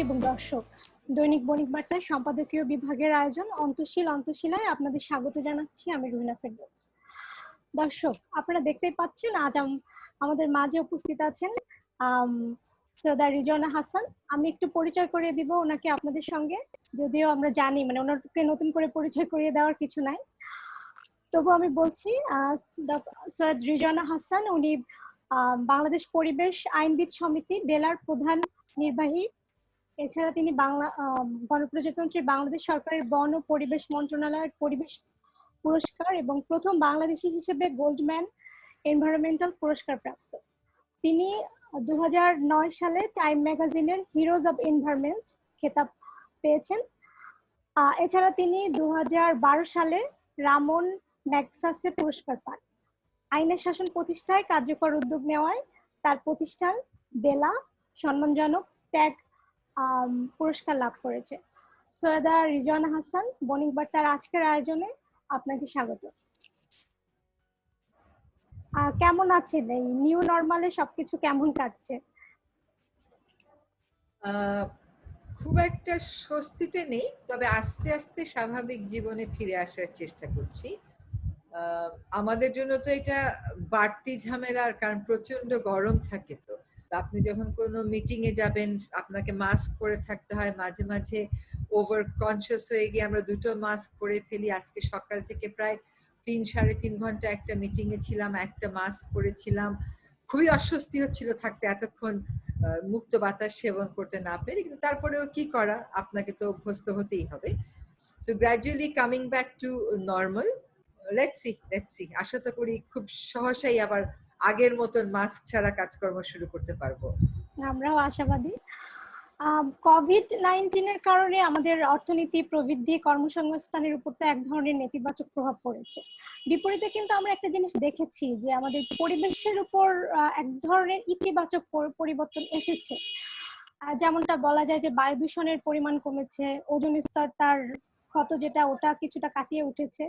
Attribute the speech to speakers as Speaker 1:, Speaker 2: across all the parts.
Speaker 1: এবং দর্শক, দৈনিক বণিক বার্তার সম্পাদকীয় বিভাগের আয়োজন অন্তশীলায় আপনাদের স্বাগত জানাচ্ছি। আমি রুহিনা ফেরদৌস। দর্শক, আপনারা দেখতেই পাচ্ছেন আজ আমাদের মাঝে উপস্থিত আছেন সৈয়দা রিজওয়ানা হাসান। আমি একটু পরিচয় করিয়ে দিব ওনাকে আপনাদের সঙ্গে, যদিও আমরা জানি ওনাকে নতুন করে পরিচয় করিয়ে দেওয়ার কিছু নাই, তবু আমি বলছি সৈয়দ রিজওয়ানা হাসান উনি বাংলাদেশ পরিবেশ আইনবিদ সমিতি বেলার প্রধান নির্বাহী। এছাড়া তিনি গণপ্রজাতন্ত্রী বাংলাদেশ সরকারের বন ও পরিবেশ মন্ত্রণালয়ের পরিবেশ পুরস্কার এবং প্রথম বাংলাদেশী হিসেবে গোল্ডম্যান এনভায়রনমেন্টাল পুরস্কার প্রাপ্ত। তিনি 2009 সালে টাইম ম্যাগাজিনের হিরোজ অব এনভায়রনমেন্ট খেতাব পেয়েছেন। এছাড়া তিনি 2012 সালে রামন ম্যাগসাসে পুরস্কার পান। আইনের শাসন প্রতিষ্ঠায় কার্যকর উদ্যোগ নেওয়ায় তার প্রতিষ্ঠান বেলা সম্মানজনক ট্যাগ পুরস্কার লাভ করেছে। সৈয়দা রিজওয়ানা হাসান, বণিক বার্তার আজকের আয়োজনে আপনাকে স্বাগত। কেমন আছেন? এই নিউ নরমালে সবকিছু কেমন কাটছে?
Speaker 2: খুব একটা স্বস্তিতে নেই, তবে আস্তে আস্তে স্বাভাবিক জীবনে ফিরে আসার চেষ্টা করছি। আমাদের জন্য তো এটা বাড়তি ঝামেলার, কারণ প্রচন্ড গরম থাকে। তো আপনি যখন কোনো মিটিং এ যাবেন আপনাকে মাস্ক পরে থাকতে হয়। মাঝে মাঝে ওভার কনসিয়াস হয়ে গিয়ে আমরা দুটো মাস্ক পরে ফেলি। আজকে সকাল থেকে প্রায় 3-3.5 ঘন্টা একটা মিটিং এ ছিলাম, একটা মাস্ক পরেছিলাম। খুবই অস্বস্তি হচ্ছিল থাকতে এতক্ষণ মুক্ত বাতাস সেবন করতে না পেরে, কিন্তু তারপরেও কি করা, আপনাকে তো অভ্যস্ত হতেই হবে। So gradually coming back to normal. Let's see, আশা তো করি খুব সহসাই আবার আগের মতন মাস্ক ছাড়া কাজকর্ম শুরু করতে পারবো।
Speaker 1: আমরাও আশাবাদী। কোভিড-19 এর কারণে আমাদের অর্থনীতি, প্রবৃদ্ধি, কর্মসংস্থানের উপর তো এক ধরনের নেতিবাচক প্রভাব পড়েছে। বিপরীতে কিন্তু আমরা একটা জিনিস দেখেছি যে আমাদের পরিবেশের উপর এক ধরনের ইতিবাচক পরিবর্তন এসেছে। যেমনটা বলা যায় যে বায়ু দূষণের পরিমাণ কমেছে, ওজোন স্তর তার ক্ষত যেটা ওটা কিছুটা কাটিয়ে উঠেছে।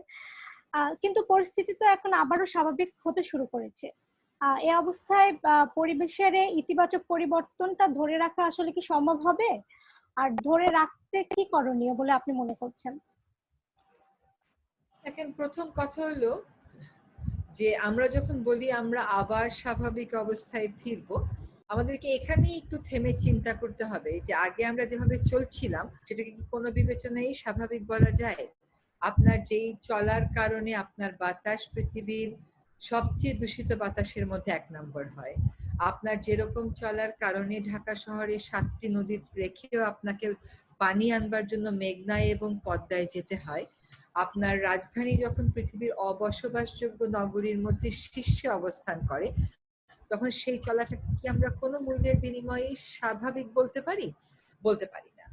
Speaker 1: কিন্তু পরিস্থিতি তো এখন আবারও স্বাভাবিক হতে শুরু করেছে। এই অবস্থায় পরিবেশের ইতিবাচক পরিবর্তনটা ধরে রাখা আসলে কি সম্ভব হবে? আর ধরে রাখতে কি করণীয় বলে আপনি মনে করছেন?
Speaker 2: দেখেন, প্রথম কথা হলো যে আমরা যখন বলি আমরা আবার স্বাভাবিক অবস্থায় ফিরবো, আমাদেরকে এখানেই একটু থেমে চিন্তা করতে হবে যে আগে আমরা যেভাবে চলছিলাম সেটাকে কি কোনো বিবেচনায় স্বাভাবিক বলা যায়? আপনার যেই চলার কারণে আপনার বাতাস পৃথিবীর সবচেয়ে দূষিত বাতাসের মধ্যে 1 নম্বর হয়। আপনার যেরকম চলার কারণে ঢাকা শহরে 7টি নদী রেখেও আপনাকে পানি আনবার জন্য মেঘনায় এবং পদ্মায় যেতে হয়। আপনার রাজধানী যখন পৃথিবীর অবসবাসযোগ্য নগরীর মধ্যে শীর্ষে অবস্থান করে, তখন সেই চলাটা কি আমরা কোনো মূল্যের বিনিময়ে স্বাভাবিক বলতে পারি? বলতে পারি না।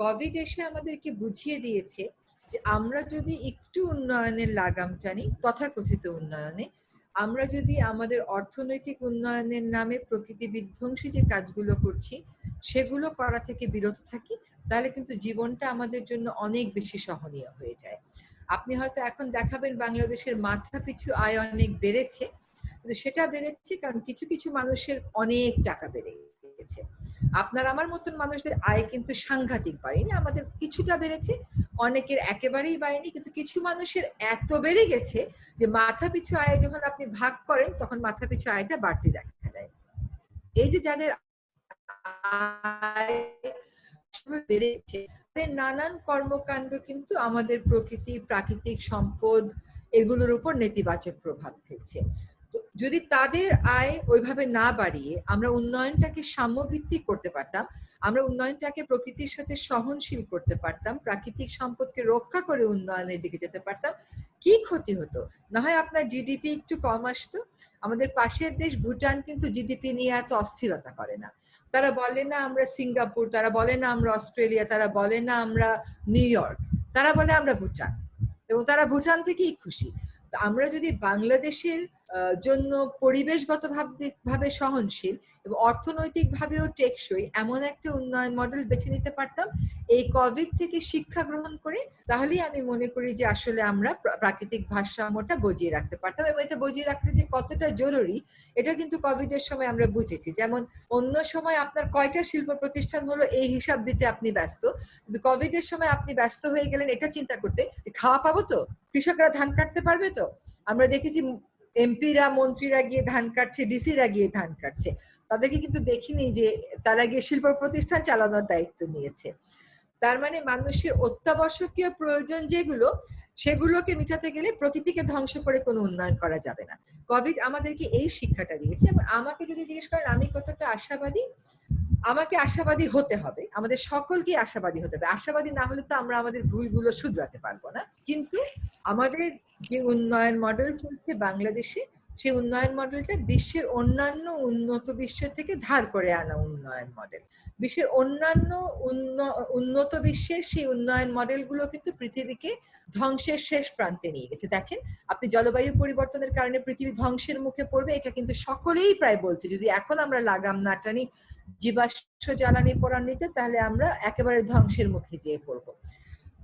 Speaker 2: কোভিড এসে আমাদেরকে বুঝিয়ে দিয়েছে যে আমরা যদি একটু উন্নয়নের লাগাম টানি, তথাকথিত উন্নয়নে, আমরা যদি আমাদের অর্থনৈতিক উন্নয়নের নামে প্রকৃতি বিধ্বংসী যে কাজগুলো করছি সেগুলো করা থেকে বিরত থাকি, তাহলে কিন্তু জীবনটা আমাদের জন্য অনেক বেশি সহনীয় হয়ে যায়। আপনি হয়তো এখন দেখাবেন বাংলাদেশের মাথা পিছু আয় অনেক বেড়েছে, কিন্তু সেটা বেড়েছে কারণ কিছু কিছু মানুষের অনেক টাকা বেড়ে গেছে। আপনার আমার মতন মানুষদের আয় কিন্তু সাংঘাতিক বাড়েনি, আমাদের কিছুটা বেড়েছে, অনেকের একেবারেই বাড়েনি, কিন্তু কিছু মানুষের এত বেড়ে গেছে যে মাথা পিছু আয় যখন আপনি ভাগ করেন তখন মাথা পিছু আয়টা বাড়তে দেখা যায়। এই যে যাদের আয় বেড়েছে তাদের নানান কর্মকাণ্ড কিন্তু আমাদের প্রকৃতি, প্রাকৃতিক সম্পদ এগুলোর উপর নেতিবাচক প্রভাব ফেলছে। তো যদি তাদের আয় ওইভাবে না বাড়িয়ে আমরা উন্নয়নটাকে সাম্যভিত্তিক করতে পারতাম, আমরা উন্নয়নটাকে প্রকৃতির সাথে সহনশীল করতে পারতাম, প্রাকৃতিক সম্পদকে রক্ষা করে উন্নয়নের দিকে যেতে পারতাম, কি ক্ষতি হতো? না হয় আপনার জিডিপি একটু কম আসতো। আমাদের পাশের দেশ ভুটান কিন্তু জিডিপি নিয়ে এত অস্থিরতা করে না। তারা বলে না আমরা সিঙ্গাপুর, তারা বলে না আমরা অস্ট্রেলিয়া, তারা বলে না আমরা নিউ ইয়র্ক, তারা বলে আমরা ভুটান, এবং তারা ভুটান থেকেই খুশি। আমরা যদি বাংলাদেশের জন্য পরিবেশগত ভাবে সহনশীল এবং অর্থনৈতিক ভাবেও টেকসই এমন একটা উন্নয়ন মডেল বেছে নিতে পারতাম এই কোভিড থেকে শিক্ষা গ্রহণ করে, তাহলেই আমি মনে করি যে আসলে আমরা প্রাকৃতিক ভারসাম্যটা বজিয়ে রাখতে পারতাম। এবং এটা বজিয়ে রাখতে যে কতটা জরুরি এটা কিন্তু কোভিড এর সময় আমরা বুঝেছি। যেমন অন্য সময় আপনার কয়টা শিল্প প্রতিষ্ঠান হলো এই হিসাব দিতে আপনি ব্যস্ত, কিন্তু কোভিড এর সময় আপনি ব্যস্ত হয়ে গেলেন এটা চিন্তা করতে খাওয়া পাবো তো, কৃষকরা ধান কাটতে পারবে তো। আমরা দেখেছি এমপিরা মন্ত্রীরা গিয়ে ধান কাটছে, ডিসিরা গিয়ে ধান কাটছে, তাদেরকে কিন্তু দেখিনি যে তারা গিয়ে শিল্প প্রতিষ্ঠান চালানোর দায়িত্ব নিয়েছে। তার মানে মানুষের অত্যাবশ্যকীয় প্রয়োজন যেগুলো সেগুলোকে মিটাতে গেলে প্রকৃতিকে ধ্বংস করে কোনো উন্নয়ন করা যাবে না। কোভিড আমাদেরকে এই শিক্ষাটা দিয়েছে। এবং আমাকে যদি জিজ্ঞেস করেন আমি কতটা আশাবাদী, আমাকে আশাবাদী হতে হবে, আমাদের সকলকে আশাবাদী হতে হবে। আশাবাদী না হলে তো আমরা আমাদের ভুলগুলো শুধরাতে পারবো না। কিন্তু আমাদের যে উন্নয়ন মডেল চলছে বাংলাদেশে, সেই উন্নয়ন মডেলটা বিশ্বের অন্যান্য উন্নত বিশ্বের থেকে ধার করে আনা উন্নয়ন মডেল। বিশ্বের অন্যান্য উন্নত বিশ্বের সেই উন্নয়ন মডেলগুলো কিন্তু পৃথিবীকে ধ্বংসের শেষ প্রান্তে নিয়ে গেছে। দেখেন আপনি জলবায়ু পরিবর্তনের কারণে পৃথিবী ধ্বংসের মুখে পড়বে, এটা কিন্তু সকলেই প্রায় বলছে। যদি এখন আমরা লাগাম না টানি জীবাশ্ম জ্বালানি পোড়ানিতে, তাহলে আমরা একেবারে ধ্বংসের মুখে যেয়ে পড়ব।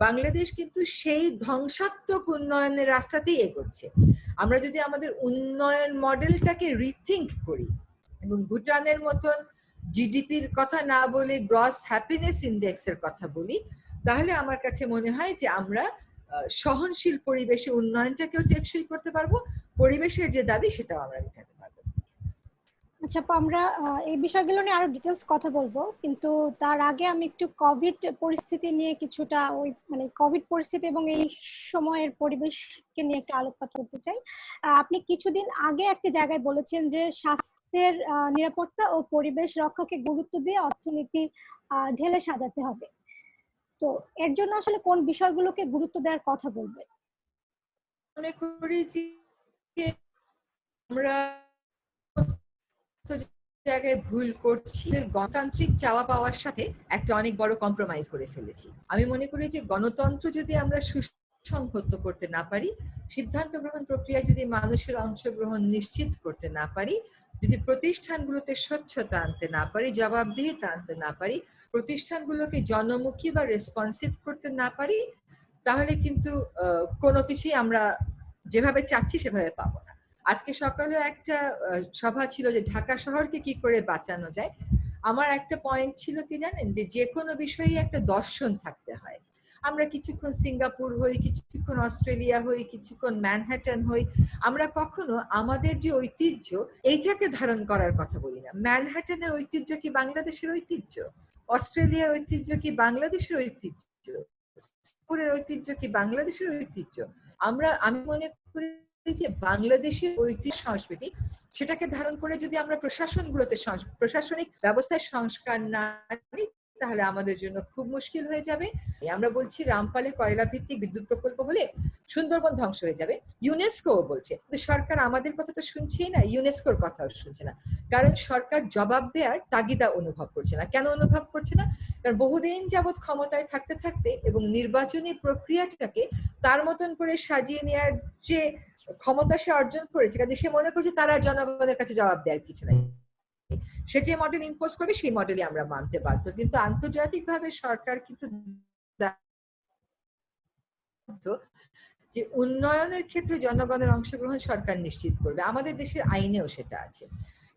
Speaker 2: বাংলাদেশ কিন্তু সেই ধ্বংসাত্মক উন্নয়নের রাস্তাতেই এগোচ্ছে। আমরা যদি আমাদের উন্নয়ন মডেলটাকে রিথিঙ্ক করি এবং ভুটানের মতন জিডিপির কথা না বলে গ্রস হ্যাপিনেস ইন্ডেক্সের কথা বলি, তাহলে আমার কাছে মনে হয় যে আমরা সহনশীল পরিবেশে উন্নয়নটাকেও টেকসই করতে পারবো, পরিবেশের যে দাবি সেটাও আমরা মেটাতে পারবো।
Speaker 1: আচ্ছা, আমরা এই বিষয়গুলো নিয়ে আরো ডিটেলস কথা বলবো, কিন্তু তার আগে আমি একটু কোভিড পরিস্থিতি নিয়ে কিছুটা মানে কোভিড পরিস্থিতি এবং এই সময়ের পরিবেশকে নিয়ে একটু আলোকপাত করতে চাই। আপনি কিছুদিন আগে একটা জায়গায় বলেছেন যে স্বাস্থ্যের নিরাপত্তা ও পরিবেশ রক্ষাকে গুরুত্ব দিয়ে অর্থনীতি ঢেলে সাজাতে হবে। তো এর জন্য আসলে কোন বিষয়গুলোকে গুরুত্ব দেওয়ার কথা বলবেন?
Speaker 2: মনে করি যে আমরা জায়গায় ভুল করছি, গণতান্ত্রিক চাওয়া পাওয়ার সাথে একটা অনেক বড় কম্প্রোমাইজ করে ফেলেছি। আমি মনে করি যে গণতন্ত্র যদি আমরা সুসংহত করতে না পারি, সিদ্ধান্ত গ্রহণ প্রক্রিয়ায় যদি মানুষের অংশগ্রহণ নিশ্চিত করতে না পারি, যদি প্রতিষ্ঠানগুলোতে স্বচ্ছতা আনতে না পারি, জবাবদিহিতা আনতে না পারি, প্রতিষ্ঠানগুলোকে জনমুখী বা রেসপন্সিভ করতে না পারি, তাহলে কিন্তু কোনো কিছুই আমরা যেভাবে চাচ্ছি সেভাবে পাবো না। আজকে সকালে একটা সভা ছিল যে ঢাকা শহরকে কি করে বাঁচানো যায়। আমার একটা পয়েন্ট ছিল কি জানেন, যে যে কোনো বিষয়ে একটা দর্শন থাকতে হয়। আমরা কিছুক্ষণ সিঙ্গাপুর হই, কিছুক্ষণ অস্ট্রেলিয়া হই, কিছুক্ষণ ম্যানহাটন হই, আমরা কখনো আমাদের যে ঐতিহ্য এইটাকে ধারণ করার কথা বলি না। ম্যানহাটনের ঐতিহ্য কি বাংলাদেশের ঐতিহ্য? অস্ট্রেলিয়ার ঐতিহ্য কি বাংলাদেশের ঐতিহ্য? সিঙ্গাপুরের ঐতিহ্য কি বাংলাদেশের ঐতিহ্য? আমি মনে করি যে বাংলাদেশের ঐতিহ্য সংস্কৃতি, সেটাকে ধারণ করে যদি আমরা প্রশাসনিক ব্যবস্থায় সংস্কার না আনি, তাহলে আমাদের জন্য খুব মুশকিল হয়ে যাবে। আমরা বলছি রামপালে কয়লা ভিত্তিক বিদ্যুৎ প্রকল্প হলে সুন্দরবন ধ্বংস হয়ে যাবে, ইউনেস্কো বলছে, কিন্তু সরকার আমাদের কথা তো শুনছেই না, ইউনেস্কোর কথাও শুনছে না। কারণ সরকার জবাব দেওয়ার তাগিদা অনুভব করছে না। কেন অনুভব করছে না? কারণ বহুদিন যাবৎ ক্ষমতায় থাকতে থাকতে এবং নির্বাচনী প্রক্রিয়াটাকে তার মতন করে সাজিয়ে নেওয়ার যে ক্ষমতা সে অর্জন করেছে, কাজে সে মনে করছে তার আর জনগণের কাছে জবাব দেওয়ার কিছু নাই। সে যে মডেল ইম্পোজ করবে সেই মডেলই আমরা মানতে বাধ্য। কিন্তু আন্তর্জাতিকভাবে সরকার কিন্তু যে উন্নয়নের ক্ষেত্রে জনগণের অংশগ্রহণ সরকার নিশ্চিত করবে, আমাদের দেশের আইনেও সেটা আছে।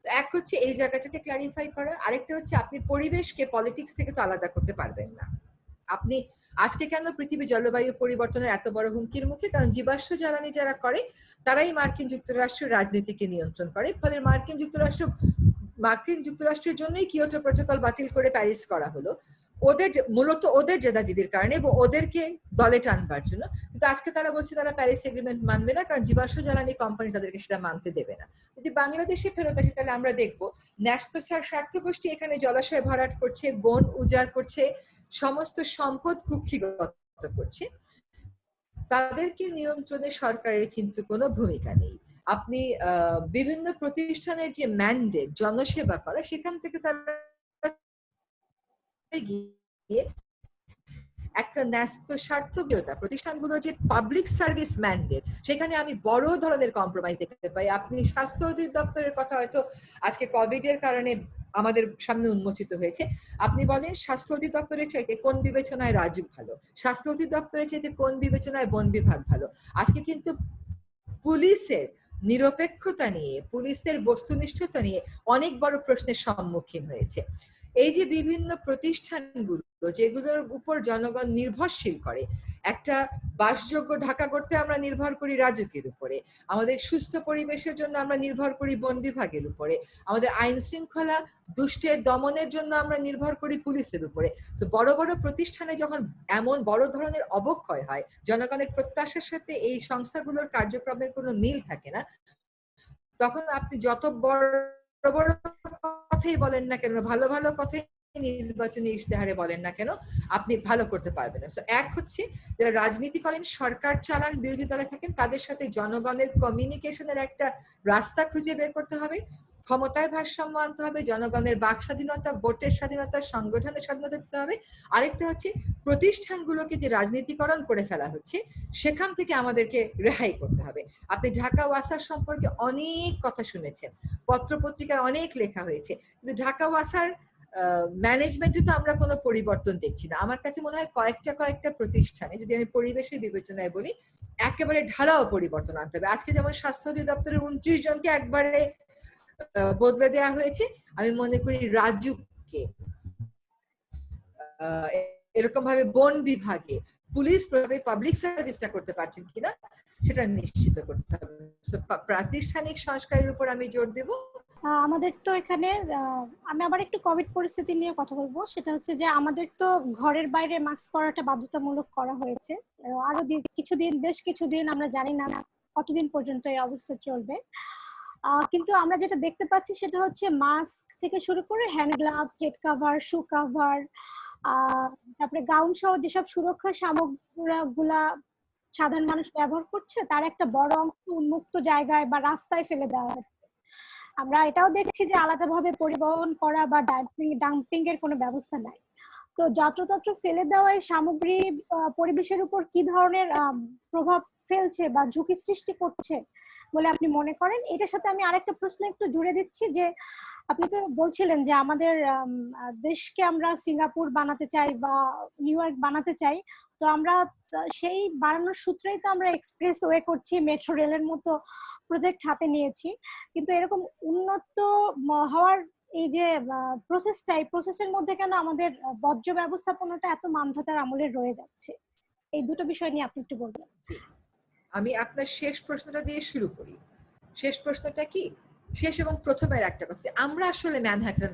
Speaker 2: এক হচ্ছে এই জায়গাটাকে ক্লারিফাই করা, আরেকটা হচ্ছে আপনি পরিবেশকে পলিটিক্স থেকে তো আলাদা করতে পারবেন না। আপনি আজকে কেন পৃথিবী জলবায়ু পরিবর্তনের এত বড় হুমকির মুখে? কারণ জীবাশ্ম জ্বালানি যারা করে তারাই মার্কিন যুক্তরাষ্ট্রের রাজনীতিকে নিয়ন্ত্রণ করে। ফলে মার্কিন যুক্তরাষ্ট্রের জন্যই কিয়োটো প্রটোকল বাতিল করে প্যারিস করা হলো, মূলত ওদের জেদাজিদির কারণে এবং ওদেরকে দলে টানবার জন্য। কিন্তু আজকে তারা বলছে তারা প্যারিস এগ্রিমেন্ট মানবে না, কারণ জীবাশ্ম জ্বালানি কোম্পানি তাদেরকে সেটা মানতে দেবে না। যদি বাংলাদেশে ফেরত আসে, তাহলে আমরা দেখবো ন্যস্ত স্বার্থ গোষ্ঠী এখানে জলাশয় ভরাট করছে, বন উজাড় করছে, সমস্ত সম্পদ কুক্ষিগত করছে। তাদেরকে নিয়ন্ত্রণে সরকারের কিন্তু কোনো ভূমিকা নেই। আপনি বিভিন্ন প্রতিষ্ঠানের যে ম্যান্ডেট জনসেবা করা, সেখান থেকে তারা গিয়ে একটা ন্যস্ত স্বার্থকতা, প্রতিষ্ঠানগুলোর যে পাবলিক সার্ভিস ম্যান্ডেট, সেখানে আমি বড় ধরনের কম্প্রোমাইজ দেখতে পাই। আপনি স্বাস্থ্য অধিদপ্তরের কথা হয়তো আজকে কোভিড এর কারণে আমাদের সামনে উন্মোচিত হয়েছে। আপনি বলেন স্বাস্থ্য অধিদপ্তরের চাইতে কোন বিবেচনায় রাজুক ভালো, স্বাস্থ্য অধিদপ্তরের চাইতে কোন বিবেচনায় বন বিভাগ ভালো। আজকে কিন্তু পুলিশের নিরপেক্ষতা নিয়ে, পুলিশের বস্তুনিষ্ঠতা নিয়ে অনেক বড় প্রশ্নের সম্মুখীন হয়েছে। এই যে বিভিন্ন প্রতিষ্ঠানগুলো যেগুলোর উপর জনগণ নির্ভরশীল করে, একটা বাসযোগ্য ঢাকা করতে আমরা নির্ভর করি রাজুকের উপরে, আমাদের সুস্থ পরিবেশের জন্য আমরা নির্ভর করি বন বিভাগের উপরে, আমাদের আইন শৃঙ্খলা দুষ্টের দমনের জন্য আমরা নির্ভর করি পুলিশের উপরে। তো বড় বড় প্রতিষ্ঠানে যখন এমন বড় ধরনের অবক্ষয় হয়, জনগণের প্রত্যাশার সাথে এই সংস্থাগুলোর কার্যক্রমের কোনো মিল থাকে না, তখন আপনি যত বড় বড় কথাই বলেন না কেন, ভালো ভালো কথাই নির্বাচনী ইশতেহারে বলেন না কেন, আপনি ভালো করতে পারবেন না। এক হচ্ছে যারা রাজনীতি করেন, সরকার চালান, বিরোধী দলে থাকেন, তাদের সাথে জনগণের কমিউনিকেশনের একটা রাস্তা খুঁজে বের করতে হবে, ক্ষমতায় ভারসাম্য আনতে হবে, জনগণের বাক স্বাধীনতা, ভোটের স্বাধীনতা, সংগঠনের স্বাধীনতা দিতে হবে। আরেকটা হচ্ছে প্রতিষ্ঠানগুলোকে যে রাজনীতিকরণ করে ফেলা হচ্ছে সেখান থেকে আমাদেরকে রেহাই করতে হবে। আপনি ঢাকা ওয়াসার সম্পর্কে অনেক কথা শুনেছেন, পত্র পত্রিকায় অনেক লেখা হয়েছে, কিন্তু ঢাকা ওয়াসার ম্যানেজমেন্টে তো আমরা কোনো পরিবর্তন দেখছি না। আমার কাছে মনে হয় কয়েকটা প্রতিষ্ঠানে, যদি আমি পরিবেশের বিবেচনায় বলি, একেবারে ঢালাও পরিবর্তন আনতে হবে। আজকে যেমন স্বাস্থ্য অধিদপ্তরের 29 জনকে একবারে বদলে দেওয়া হয়েছে, আমি মনে করি রাজুককে এরকম ভাবে বন বিভাগে পুলিশ পাবলিক সার্ভিসটা করতে পারছেন কিনা সেটা নিশ্চিত করতে হবে। প্রাতিষ্ঠানিক সংস্কারের উপর আমি জোর দেব।
Speaker 1: আমাদের তো এখানে আমি আবার একটু কোভিড পরিস্থিতি নিয়ে কথা বলবো। সেটা হচ্ছে যে আমাদের তো ঘরের বাইরে মাস্ক পরাটা বাধ্যতামূলক করা হয়েছে। আরো বেশ কিছুদিন, আমরা জানি না কতদিন পর্যন্ত এই অবস্থা চলবে। কিন্তু আমরা যেটা দেখতে পাচ্ছি সেটা হচ্ছে মাস্ক থেকে শুরু করে হ্যান্ড গ্লাভস, হেড কাভার, শু কাভার, তারপরে গাউন সহ যেসব সুরক্ষা সামগ্রীগুলা সাধারণ মানুষ ব্যবহার করছে তার একটা বড় অংশ উন্মুক্ত জায়গায় বা রাস্তায় ফেলে দেওয়া হচ্ছে। আমরা এটাও দেখছি যে আলাদাভাবে পরিবহন করা বা ডাম্পিং এর কোনো ব্যবস্থা নাই। তো যত্রতত্র ফেলে দেওয়া এই সামগ্রী পরিবেশের উপর কি ধরনের প্রভাব ফেলছে বা ঝুঁকি সৃষ্টি করছে বলে আপনি মনে করেন? এটার সাথে আমি আরেকটা প্রশ্ন একটু জুড়ে দিচ্ছি যে আপনি তো বলছিলেন যে আমাদের দেশকে আমরা সিঙ্গাপুর বানাতে চাই বা নিউ ইয়র্ক বানাতে চাই। তো আমরা সেই বানানোর সূত্রেই তো আমরা এক্সপ্রেস ওয়ে করছি, মেট্রো রেলের মতো প্রজেক্ট হাতে নিয়েছি। কিন্তু এরকম উন্নত হওয়ার এই যে প্রসেসের মধ্যে কেন আমাদের বর্জ্য ব্যবস্থাপনাটা এত মানধাতার আমলে রয়ে যাচ্ছে? এই দুটো বিষয় নিয়ে আপনি একটু বলবেন।
Speaker 2: আমি আপনার শেষ প্রশ্নটা দিয়ে শুরু করি। শেষ প্রশ্নটা কি? শেষ এবং প্রথমের একটা কথা, আমরা আসলে ম্যানহাটন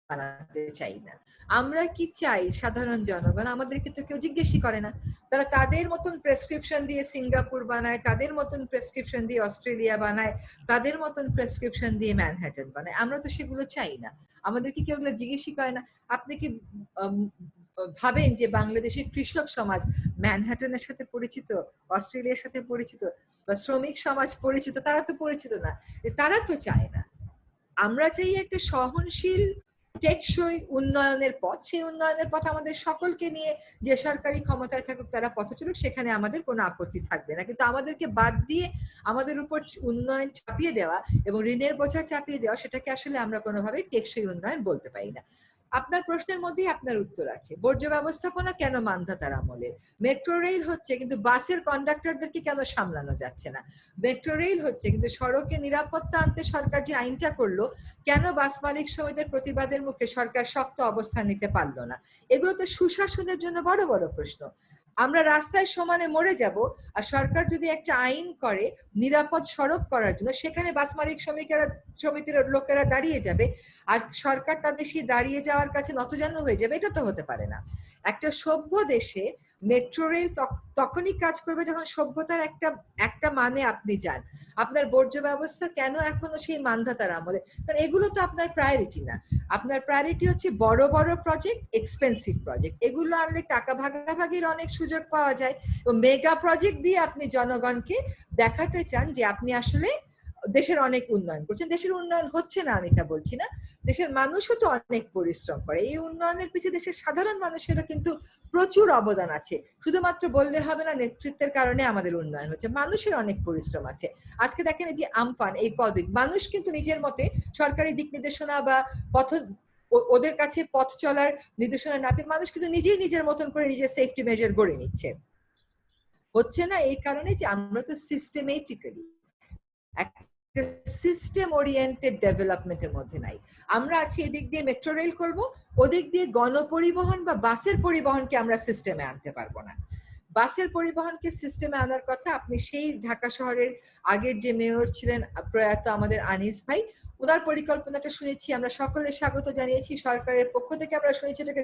Speaker 2: বানাতে চাই না। আমরা কি চাই? সাধারণ জনগণ আমাদেরকে তো কেউ জিজ্ঞেসই করে না। তারা তাদের মতন প্রেসক্রিপশন দিয়ে সিঙ্গাপুর বানায়, তাদের মতন প্রেসক্রিপশন দিয়ে অস্ট্রেলিয়া বানায়, তাদের মতন প্রেসক্রিপশন দিয়ে ম্যানহাটন বানায়। আমরা তো সেগুলো চাই না। আমাদেরকে কেউ এগুলো জিজ্ঞেসই করে না। আপনি কি ভাবেন যে বাংলাদেশের কৃষক সমাজ ম্যানহাটনের সাথে পরিচিত, অস্ট্রেলিয়ার সাথে পরিচিত, বা শ্রমিক সমাজ পরিচিত? তারা তো পরিচিত না, তারা তো চায় না। আমরা চাই একটা সহনশীল টেকসই উন্নয়নের পথ। সেই উন্নয়নের পথ আমাদের সকলকে নিয়ে, যে সরকারি ক্ষমতায় থাকুক তারা পথ চলুক, সেখানে আমাদের কোনো আপত্তি থাকবে না। কিন্তু আমাদেরকে বাদ দিয়ে আমাদের উপর উন্নয়ন চাপিয়ে দেওয়া এবং ঋণের বোঝা চাপিয়ে দেওয়া, সেটাকে আসলে আমরা কোনোভাবে টেকসই উন্নয়ন বলতে পারি না। আপনার প্রশ্নের মধ্যেই আপনার উত্তর আছে। বর্জ্য ব্যবস্থাপনা কেন মানধাতার আমলে? মেট্রো রেল হচ্ছে, কিন্তু বাসের কন্ডাক্টরদেরকে কেন সামলানো যাচ্ছে না? মেট্রো রেল হচ্ছে, কিন্তু সড়কে নিরাপত্তা আনতে সরকার যে আইনটা করলো, কেন বাস মালিক সমিতির প্রতিবাদের মুখে সরকার শক্ত অবস্থান নিতে পারলো না? এগুলো তো সুশাসনের জন্য বড় বড় প্রশ্ন। আমরা রাস্তায় সমানে মরে যাব, আর সরকার যদি একটা আইন করে নিরাপদ সড়ক করার জন্য, সেখানে বাস মালিক সমিতির লোকেরা দাঁড়িয়ে যাবে, আর সরকার তাদের সেই দাঁড়িয়ে যাওয়ার কাছে নতজানু হয়ে যাবে? এটা তো হতে পারে না। একটা সভ্য দেশে মেট্রো রেল তখনই কাজ করবে যখন সভ্যতার একটা মানে আপনি যান। আপনার বর্জ্য ব্যবস্থা কেন এখনো সেই মানধাতার আমলে? কারণ এগুলো তো আপনার প্রায়োরিটি না। আপনার প্রায়োরিটি হচ্ছে বড় বড় প্রজেক্ট, এক্সপেন্সিভ প্রজেক্ট। এগুলো আনলে টাকা ভাগাভাগির অনেক সুযোগ পাওয়া যায়, এবং মেগা প্রজেক্ট দিয়ে আপনি জনগণকে দেখাতে চান যে আপনি আসলে দেশের অনেক উন্নয়ন করছেন, দেশের উন্নয়ন হচ্ছে না আমি তা বলছি না, দেশের মানুষও তো অনেক পরিশ্রম করে, এই উন্নয়নের পিছনে দেশের সাধারণ মানুষেরও কিন্তু প্রচুর অবদান আছে। শুধুমাত্র বললে হবে না নেতৃত্বের কারণে আমাদের উন্নয়ন হচ্ছে, মানুষের অনেক পরিশ্রম আছে। আজকে দেখেন এই যে আমফান, এই কোভিড, মানুষ কিন্তু নিজের মতে সরকারি দিক নির্দেশনা বা পথ ওদের কাছে পথ চলার নির্দেশনা না পেয়ে মানুষ কিন্তু নিজেই নিজের মতন করে নিজের সেফটি মেজার গড়ে নিচ্ছে। হচ্ছে না এই কারণে যে আমরা তো সিস্টেমেটিক্যালি একটা সিস্টেম ওরিয়েন্টেড ডেভেলপমেন্টের মধ্যে নাই। আমরা আছি এদিক দিয়ে মেট্রো রেল করবো, ওদিক দিয়ে গণপরিবহন বা বাসের পরিবহনকে আমরা সিস্টেমে আনতে পারবো না। বাসের পরিবহনকে সিস্টেমে আনার কথা আপনি সেই ঢাকা শহরের আগের যে মেয়র ছিলেন প্রয়াত আমাদের আনিস ভাই, ওনার পরিকল্পনাটা শুনেছি, আমরা সকলে স্বাগত জানিয়েছি, সরকারের পক্ষ থেকে আমরা শুনেছি এটাকে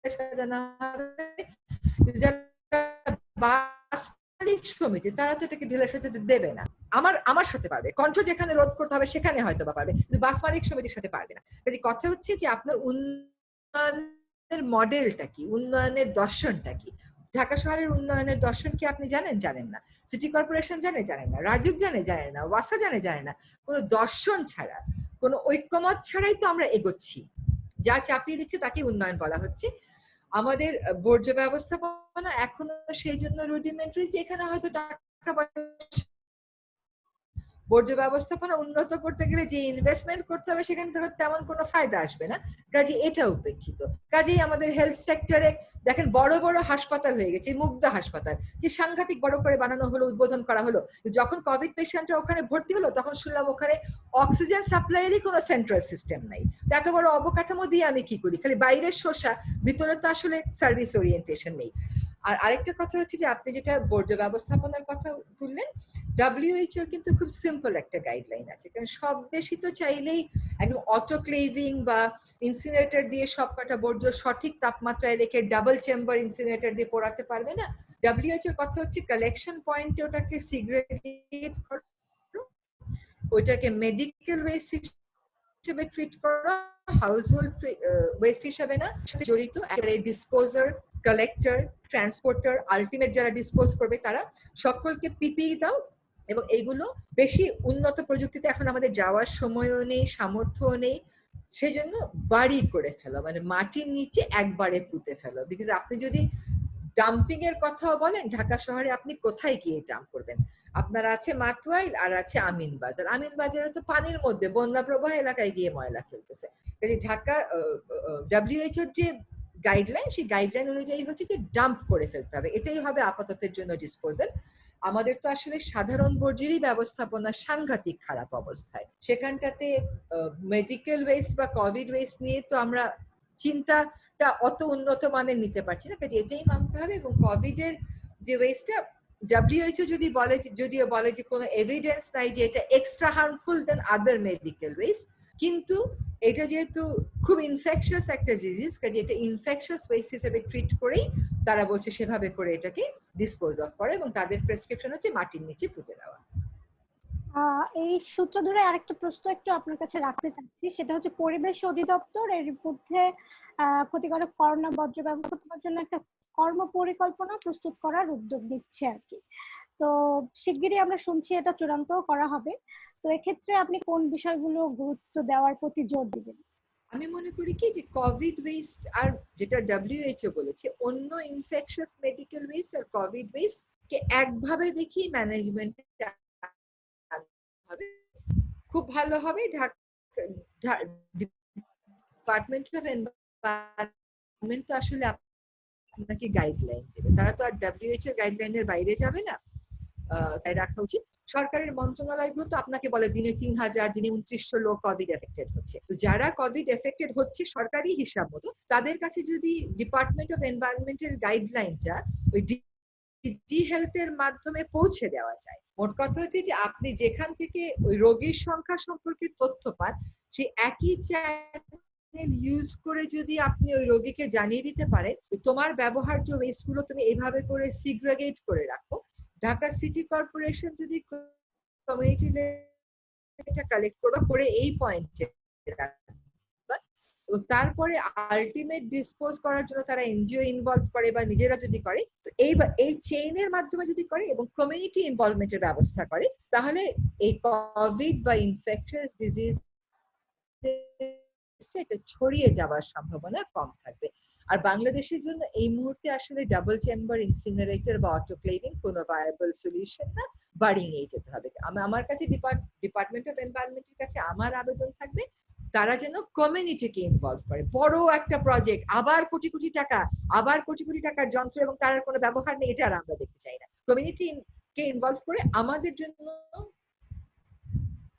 Speaker 2: সাজানো হবে। বাস মালিক সমিতি তারা তো এটাকে ঢিলা সাজাতে দেবে না, আমার সাথে পারবে, কণ্ঠ যেখানে রোধ করতে হবে সেখানে হয়তো বা পারবে, কিন্তু বাস মালিক সমিতির সাথে পারবে না। কাজে কথা হচ্ছে যে আপনার উন্নয়নের মডেলটা কি, উন্নয়নের দর্শনটা কি? ঢাকা শহরের উন্নয়নের দর্শন কি আপনি জানেন? জানেন না। সিটি কর্পোরেশন জানে? জানেন না। রাজুক জানে? জানে না। ওয়াসা জানে? জানে না। কোনো দর্শন ছাড়া, কোনো ঐক্যমত ছাড়াই তো আমরা এগোচ্ছি, যা চাপিয়ে দিচ্ছে তাকে উন্নয়ন বলা হচ্ছে। আমাদের বর্জ্য ব্যবস্থাপনা এখনো সেই জন্য রুডিমেন্টারি যে এখানে হয়তো টাকা বর্জ্য ব্যবস্থাপনা উন্নত করতে গেলে যে ইনভেস্টমেন্ট করতে হবে সেখানে থেকে তেমন কোনো ফায়দা আসবে না, কাজে এটা উপেক্ষিত। কাজেই আমাদের হেলথ সেক্টরে দেখেন বড় বড় হাসপাতাল হয়ে গেছে, মুগ্ধা হাসপাতাল যে সাংঘাতিক বড় করে বানানো হলো, উদ্বোধন করা হলো, যখন কোভিড পেশেন্টরা ওখানে ভর্তি হলো তখন শুনলাম ওখানে অক্সিজেন সাপ্লাইয়েরই কোনো সেন্ট্রাল সিস্টেম নাই। এত বড় অবকাঠামো দিয়ে আমি কি করি, খালি বাইরের শোষা, ভিতরে তো আসলে সার্ভিস ওরিয়েন্টেশন নেই। আর আরেকটা কথা হচ্ছে যে আপনি যেটা বর্জ্য ব্যবস্থাপনার কথা তুললেন, WHO কিন্তু খুব সিম্পল একটা গাইডলাইন আছে, কারণ সব দেশই তো চাইলেই একদম অটোক্লেভিং বা ইনসিনারেটর দিয়ে সব কটা বর্জ্য সঠিক তাপমাত্রায় রেখে ডাবল চেম্বার ইনসিনারেটর দিয়ে পোড়াতে পারবে না। WHO এর কথা হচ্ছে কালেকশন পয়েন্টে ওটাকে সিগ্রেগেট করো, ওইটাকে মেডিকেল ওয়েস্ট হিসেবে ট্রিট করো, হাউসহোল্ড ওয়েস্ট হিসেবে না, জড়িত ডিসপোজার, কালেক্টর, ট্রান্সপোর্টার, আলটিমেট যারা ডিসপোজ করবে তারা সকলকে পিপিই দাও, এবং এইগুলো বেশি উন্নত প্রযুক্তিতে এখন আমাদের যাওয়ার সময়ও নেই, সামর্থ্য নেই, সেজন্য বাড়ি করে ফেলো, মানে মাটির নিচে একবারে পুঁতে ফেলো। বিকজ আপনি যদি ডাম্পিং এর কথাও বলেন, ঢাকা শহরে আপনি কোথায় গিয়ে ডাম্প করবেন? আপনার আছে মাতোয়াইল আর আছে আমিনবাজার, আমিনবাজারে তো পানির মধ্যে বন্যা প্রবাহ এলাকায় গিয়ে ময়লা ফেলতেছে। ঢাকা WHO যে গাইডলাইন, সেই গাইডলাইন অনুযায়ী হচ্ছে যে ডাম্প করে ফেলতে হবে, এটাই হবে আপাততের জন্য ডিসপোজাল। আমাদের তো আসলে সাধারণ বর্জ্যেরই ব্যবস্থাপনা সাংঘাতিক খারাপ অবস্থায়, সেখানটাতে মেডিকেল ওয়েস্ট বা কোভিড ওয়েস্ট নিয়ে তো আমরা চিন্তাটা অত উন্নত মানের নিতে পারছি না, কাজে এটাই মানতে হবে। এবং কোভিড এর যে ওয়েস্টটা WHO যদি বলে, যদিও বলে যে কোনো এভিডেন্স নাই যে এটা এক্সট্রা হার্মফুল দেন আদার মেডিকেল ওয়েস্ট, কিন্তু এটা যেহেতু খুব ইনফেকশাস একটা ডিজিজ, কাজে এটা ইনফেকশাস ওয়েস্ট হিসেবে ট্রিট করেই তারা বলছে সেভাবে করে এটাকে ডিসপোজ অফ করে, এবং তাদের প্রেসক্রিপশন হচ্ছে মাটির নিচে পুঁতে দেওয়া।
Speaker 1: এই সূত্র ধরে আরেকটা প্রশ্ন একটু আপনার কাছে রাখতে চাচ্ছি, সেটা হচ্ছে পরিবেশ অধিদপ্তর এর মধ্যে ক্ষতিকারক করোনা বর্জ্য ব্যবস্থাপনার জন্য একটা কর্ম পরিকল্পনা প্রস্তুত করার উদ্যোগ নিচ্ছে আর কি। তো শিগগিরই আমরা শুনছি এটা চূড়ান্ত করা হবে। তো এক্ষেত্রে আপনি কোন বিষয়গুলো গুরুত্ব দেওয়ার প্রতি জোর দিবেন?
Speaker 2: আমি মনে করি কি যে কোভিড ওয়েস্ট আর যেটা WHO বলেছে, অন্য ইনফেকশাস মেডিকেল ওয়েস্ট আর কোভিড ওয়েস্ট কে একভাবে দেখি ম্যানেজমেন্ট হবে, খুব ভালো হবে। ডিপার্টমেন্ট অফ এনভায়রনমেন্ট তো আসলে আপনাকে গাইডলাইন দেবে, তারা তো আর WHO এর গাইডলাইনের বাইরে যাবে না, তাই রাখা উচিত। সরকারের মন্ত্রণালয়গুলো তো আপনাকে বলে দিনে 3000, দিনে 2900 লোক কোভিড এফেক্টেড হচ্ছে, তো যারা কোভিড এফেক্টেড হচ্ছে সরকারি হিসাব মতো, তাদের কাছে যদি ডিপার্টমেন্ট অফ এনভায়রনমেন্টের গাইডলাইনটা ওই ডিজি হেলথের মাধ্যমে পৌঁছে দেওয়া যায়। মোট কথা হচ্ছে যে আপনি যেখান থেকে ওই রোগীর সংখ্যা সম্পর্কে তথ্য পান, সেই একই চ্যানেল ইউজ করে যদি আপনি ওই রোগীকে জানিয়ে দিতে পারেন তোমার ব্যবহার্য ওয়েস্ট গুলো তুমি এইভাবে করে সিগ্রেগেট করে রাখো, ঢাকা সিটি কর্পোরেশন যদি কমিউনিটি কালেক্ট করে এই পয়েন্টে এবং তারপরে আলটিমেট ডিসপোজ করার জন্য তারা এনজিও ইনভলভ করে বা নিজেরা যদি করে, তো এই চেইনের মাধ্যমে যদি করে এবং কমিউনিটি ইনভলভমেন্টের ব্যবস্থা করে, তাহলে এই কোভিড বা ইনফেকশাস ডিজিজ এটা ছড়িয়ে যাওয়ার সম্ভাবনা কম থাকবে। আর বাংলাদেশের জন্য এই মুহূর্তে আসলে ডাবল চেম্বার ইনসিনারেটর বা অটোক্লেভিং কোনো ভায়াবল সলিউশন না, বাড়িয়ে যেতে হবে। আমার কাছে ডিপার্টমেন্ট অফ এনভায়রনমেন্টের কাছে আমার আবেদন থাকবে, তারা যেন কমিউনিটিকে ইনভলভ করে। বড় একটা প্রজেক্ট, আবার কোটি কোটি টাকা, আবার কোটি কোটি টাকার যন্ত্র এবং তার কোনো ব্যবহার নেই, এটা আর আমরা দেখতে চাই না। কমিউনিটি কে ইনভলভ করে আমাদের জন্য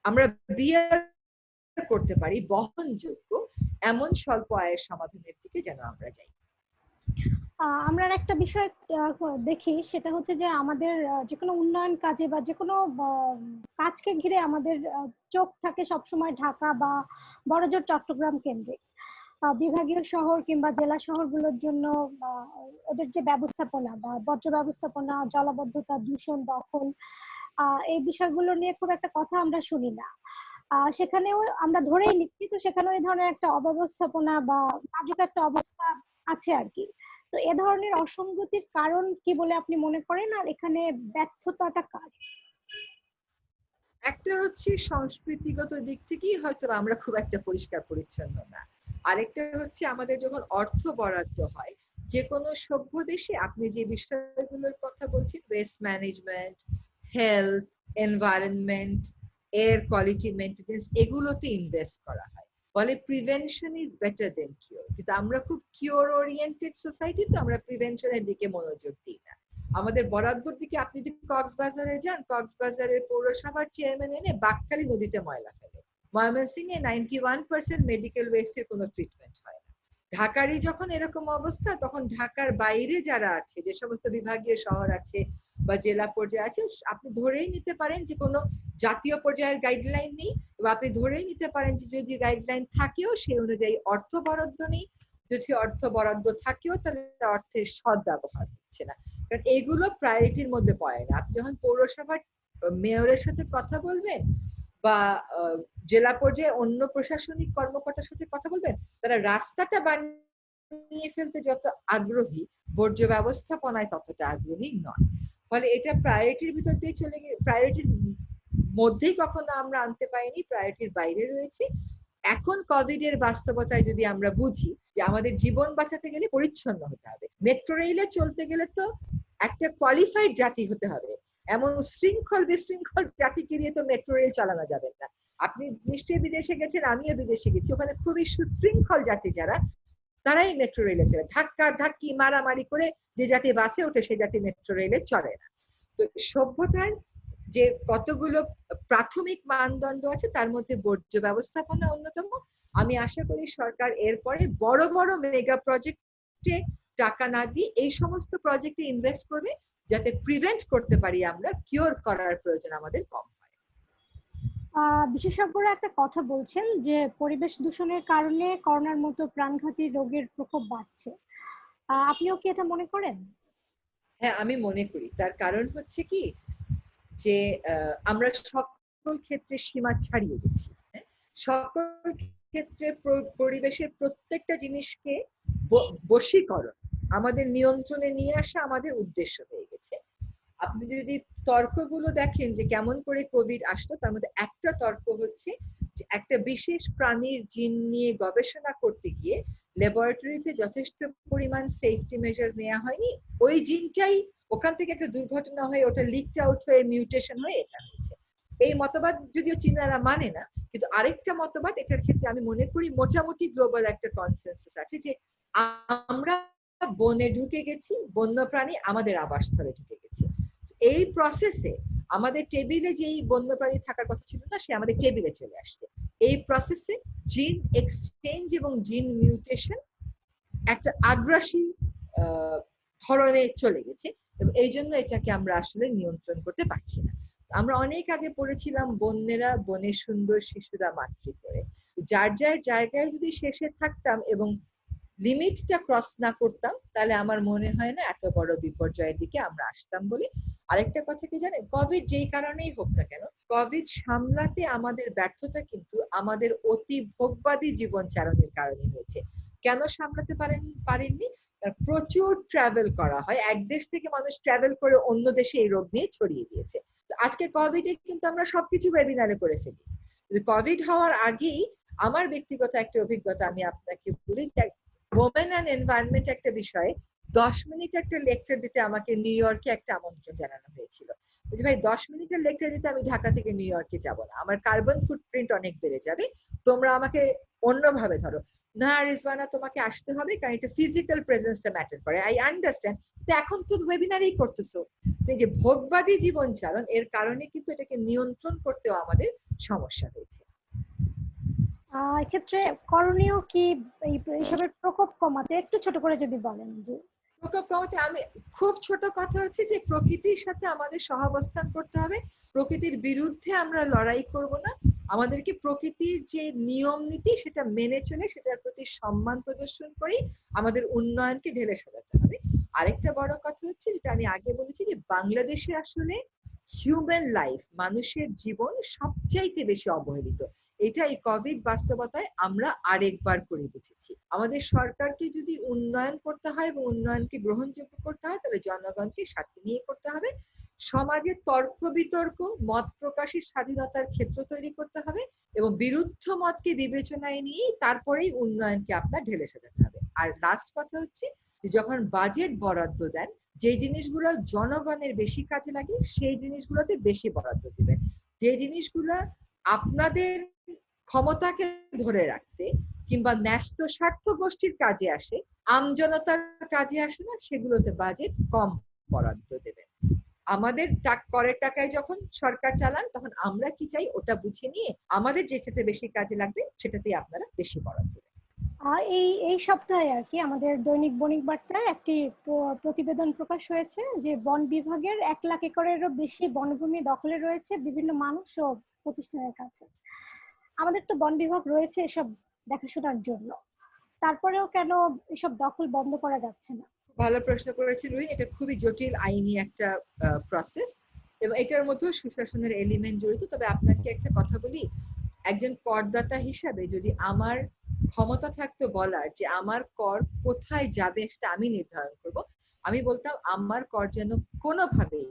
Speaker 2: আমরা বিয়ার করতে পারি বহনযোগ্য এমন স্বল্প আয়ের সমাধানের দিকে যেন আমরা যাই।
Speaker 1: আমরা একটা বিষয় দেখি, সেটা হচ্ছে যে আমাদের যে কোনো উন্নয়ন কাজে বা যে কোনো কাজকে ঘিরে আমাদের চোখ থাকে সবসময় ঢাকা বা বড়জোর চট্টগ্রাম কেন্দ্রিক। বিভাগীয় শহর কিংবা জেলা শহরগুলোর জন্য ওদের যে ব্যবস্থাপনা বা বর্জ্য ব্যবস্থাপনা, জলাবদ্ধতা, দূষণ, দখল, এই বিষয়গুলো নিয়ে খুব একটা কথা আমরা শুনি না। সেখানেও আমরা ধরেই নিচ্ছি, তো সেখানেও এই ধরনের একটা অব্যবস্থাপনা বা নাজুক একটা অবস্থা আছে আর কি। তো এ ধরনের অসঙ্গতির কারণ কি বলে আপনি মনে করেন, আর এখানে ব্যর্থতাটা কার?
Speaker 2: একটা হচ্ছে সংস্কৃতিগত দিক থেকেই হয়তো আমরা খুব একটা পরিষ্কার পরিচ্ছন্ন না। আরেকটা হচ্ছে আমাদের যখন অর্থ বরাদ্দ হয় যে কোনো সভ্য দেশে, আপনি যে বিষয়গুলোর কথা বলছেন, waste management, health, environment, air quality maintenance, এগুলোতে ইনভেস্ট করা হয়। বলে prevention is better then cure, কিন্তু আমরা খুব কিওর ওরিয়েন্টেড সোসাইটি, তো আমরা প্রিভেনশনের দিকে মনোযোগ দিই না। আমাদের বরাদ্দর দিকে আপনি যদি কক্সবাজারে যান, কক্সবাজারের পৌরসভার চেয়ারম্যান এনে বাকখালী নদীতে ময়লা ফেলে। ময়মনসিংহে 91% মেডিকেল ওয়েস্টের কোনো ট্রিটমেন্ট হয় না। ঢাকারই যখন এরকম অবস্থা, তখন ঢাকার বাইরে যারা আছে, যে সমস্ত বিভাগীয় শহর আছে বা জেলা পর্যায়ে আছে, আপনি ধরেই নিতে পারেন যে কোনো জাতীয় পর্যায়ের গাইডলাইন নেই, বা আপনি ধরেই নিতে পারেন যে যদি গাইডলাইন থাকেও সেই অনুযায়ী অর্থ বরাদ্দ নেই। যদি অর্থ বরাদ্দ থাকেও তাহলে অর্থের সৎ ব্যবহার হচ্ছে না, কারণ এগুলো প্রায়োরিটির মধ্যে পড়ে না। আপনি যখন পৌরসভার মেয়রের সাথে কথা বলবেন বা জেলা পর্যায়ে অন্য প্রশাসনিক কর্মকর্তার সাথে কথা বলবেন, তারা রাস্তাটা বানিয়ে ফেলতে যত আগ্রহী, বর্জ্য ব্যবস্থাপনায় ততটা আগ্রহী নয়। ফলে এটা প্রায়োরিটির ভিতর দিয়ে চলে গিয়ে প্রায়োরিটির মধ্যেই কখনো আমরা আনতে পারিনি, প্রায়োরিটির বাইরে রয়েছে। এখন কোভিড এর বাস্তবতায় যদি আমরা বুঝি যে আমাদের জীবন বাঁচাতে গেলে পরিচ্ছন্ন হতে হবে, মেট্রো রেলে চলতে গেলে তো একটা কোয়ালিফাইড জাতি হতে হবে, এমন শৃঙ্খল বিশৃঙ্খল জাতিকে দিয়ে তো মেট্রো রেল চালানো যাবে না। আপনি নিশ্চয়ই বিদেশে গেছেন, আমিও বিদেশে গেছি, ওখানে খুবই সুশৃঙ্খল জাতি যারা, তারাই মেট্রো রেলে চলে। ধাক্কা ধাক্কি মারামারি করে যে জাতি বাসে ওঠে সে জাতি মেট্রো রেলে চলে না। তো সভ্যতার যে কতগুলো প্রাথমিক মানদণ্ড আছে তার মধ্যে বর্জ্য ব্যবস্থাপনা অন্যতম। আমি আশা করি সরকার এরপরে বড় বড় মেগা প্রজেক্টে টাকা না দিয়ে এই সমস্ত প্রজেক্টে ইনভেস্ট করবে, যাতে প্রিভেন্ট করতে পারি আমরা, কিওর করার প্রয়োজন আমাদের কম হয়।
Speaker 1: বিশেষজ্ঞরা একটা কথা বলছেন যে পরিবেশ দূষণের কারণে করোনার মতো প্রাণঘাতী রোগের প্রকোপ বাড়ছে। আপনিও কি এটা মনে করেন?
Speaker 2: হ্যাঁ, আমি মনে করি। তার কারণ হচ্ছে কি যে আমরা সকল ক্ষেত্রে সীমা ছাড়িয়ে গেছি। সকল ক্ষেত্রে পরিবেশের প্রত্যেকটা জিনিসকে বশীকরণ, আমাদের নিয়ন্ত্রণে নিয়ে আসা আমাদের উদ্দেশ্য হয়ে গেছে। আপনি যদি তর্কগুলো দেখেন যে কেমন করে কোভিড আসলো, তার মধ্যে একটা তর্ক হচ্ছে যে একটা বিশেষ প্রাণীর জিন নিয়ে গবেষণা করতে গিয়ে ল্যাবরেটরিতে যথেষ্ট পরিমাণ সেফটি মেজার্স নেওয়া হয়নি, ওই জিনটাই ওখান থেকে একটা দুর্ঘটনা হয়ে ওটা লিকড আউট হয়ে মিউটেশন হয়ে এটা হয়েছে। এই মতবাদ যদিও চীনারা মানে না, কিন্তু আরেকটা মতবাদ এটার ক্ষেত্রে আমি মনে করি মোটামুটি গ্লোবাল একটা কনসেনসাস আছে যে আমরা বনে ঢুকে গেছি, বন্যপ্রাণী আমাদের আবাসস্থলে ঢুকে গেছে। এই প্রসেসে আমাদের টেবিলে যেই বন্যপ্রাণী থাকার কথা ছিল না, সে আমাদের টেবিলে চলে আসছে। এই প্রসেসে জিন এক্সচেঞ্জ এবং জিন মিউটেশন একটা আগ্রাসী ধরনে চলে গেছে, এবং এই জন্য এটাকে আমরা আসলে নিয়ন্ত্রণ করতে পারছি না। আমরা অনেক আগে পড়েছিলাম বন্যেরা বনে সুন্দর শিশুরা মাতৃ করে। যার যার জায়গায় যদি শেষে থাকতাম এবং লিমিটটা ক্রস না করতাম, তাহলে আমার মনে হয় না এত বড় বিপর্যয়ের দিকে আমরা আসতাম বলে। আরেকটা কথা কি জানেন, কোভিড যেই কারণেই হোক না কেন, কোভিড সামলাতে আমাদের ব্যর্থতা কিন্তু আমাদের অতি ভোগবাদী জীবনচারণের কারণে হয়েছে। কেন সামলাতে পারেননি? প্রচুর ট্রাভেল করা হয়, এক দেশ থেকে মানুষ ট্রাভেল করে অন্য দেশে এই রোগ নিয়ে ছড়িয়ে দিয়েছে। আজকে কোভিডে কিন্তু আমরা সবকিছু ওয়েবিনারে করে ফেলি। কোভিড হওয়ার আগেই আমার ব্যক্তিগত একটা অভিজ্ঞতা আমি আপনাকে বলি, যে ওমেন অ্যান্ড এনভায়রনমেন্ট একটা বিষয়ে 10 মিনিট একটা লেকচার দিতে আমাকে নিউ ইয়র্কে একটা আমন্ত্রণ জানানো হয়েছিল। ভাই 10 মিনিটের লেকচার দিতে আমি ঢাকা থেকে নিউ ইয়র্কে যাব না, আমার কার্বন ফুটপ্রিন্ট অনেক বেড়ে যাবে, তোমরা আমাকে অন্যভাবে ধরো। না রিজওয়ানা, তোমাকে আসতে হবে, কারণ এটা ফিজিক্যাল প্রেজেন্সটা ম্যাটার করে। আই আন্ডারস্ট্যান্ড, তো এখন তো ওয়েবিনারেই করতেছো। যে ভোগবাদী জীবনচারণ, এর কারণে কিন্তু এটাকে নিয়ন্ত্রণ করতেও আমাদের সমস্যা হয়েছে।
Speaker 1: এক্ষেত্রে করণীয় কি এইসবের প্রকোপ কমাতে একটু ছোট করে যদি বলেন? যে
Speaker 2: প্রকোপ কমাতে আমি খুব ছোট কথা হচ্ছে যে প্রকৃতির সাথে আমাদের সহাবস্থান করতে হবে, প্রকৃতির বিরুদ্ধে আমরা লড়াই করব না, আমাদেরকে প্রকৃতির যে নিয়ম নীতি সেটা মেনে চলে সেটার প্রতি সম্মান প্রদর্শন করেই আমাদের উন্নয়নকে ঢেলে সাজাতে হবে। আরেকটা বড় কথা হচ্ছে, যেটা আমি আগে বলেছি, যে বাংলাদেশে আসলে হিউম্যান লাইফ, মানুষের জীবন সবচাইতে বেশি অবহেলিত। এটা এই কোভিড বাস্তবতায় আমরা আরেকবার করে বুঝেছি। আমাদের সরকারকে যদি উন্নয়ন করতে হয় এবং উন্নয়নকে গ্রহণযোগ্য করতে হয়, তাহলে জনগণকে সাথে নিয়ে করতে হবে। সমাজে তর্ক বিতর্ক, মত প্রকাশের স্বাধীনতার ক্ষেত্র তৈরি করতে হবে এবং বিরুদ্ধ মতকে বিবেচনায় নিয়ে তারপরেই উন্নয়নকে আপনার ঢেলে সাজাতে হবে। আর লাস্ট কথা হচ্ছে, যখন বাজেট বরাদ্দ দেন, যে জিনিসগুলো জনগণের বেশি কাজে লাগে সেই জিনিসগুলোতে বেশি বরাদ্দ দিবেন। যে জিনিসগুলো আপনাদের ক্ষমতাকে ধরে রাখতে কিংবা ন্যস্ত স্বার্থ গোষ্ঠীর কাজে আসে, আমজনতার কাজে আসে না, সেগুলোতে বাজেট কম বরাদ্দ দেবেন। আমাদের করের টাকায় যখন সরকার চালান, তখন আমরা কি চাই ওটা বুঝে নিয়ে আমাদের যেটাতে বেশি কাজে লাগবে সেটাতেই আপনারা বেশি বরাদ্দ দেবেন।
Speaker 1: এই এই সপ্তাহে আর কি আমাদের দৈনিক বণিক বার্তায় একটি প্রতিবেদন প্রকাশ হয়েছে যে বন বিভাগের 1 লাখ একরেরও বেশি বনভূমি দখলে রয়েছে বিভিন্ন মানুষ ও প্রতিষ্ঠানের কাছে। আমাদের তো বন বিভাগ রয়েছে এসব দেখাশোনার জন্য, তারপরেও কেন এসব দখল বন্ধ করা যাচ্ছে না?
Speaker 2: ভালো প্রশ্ন করেছেন রুহি, এটা খুবই জটিল আইনি একটা প্রসেস এবং এটার মধ্যেও সুশাসনের এলিমেন্ট জড়িত। তবে আপনাকে একটা কথা বলি, একজন করদাতা হিসাবে যদি আমার ক্ষমতা থাকতো বলার যে আমার কর কোথায় যাবে সেটা আমি নির্ধারণ করব, আমি বলতাম আমার কর যেন কোনোভাবেই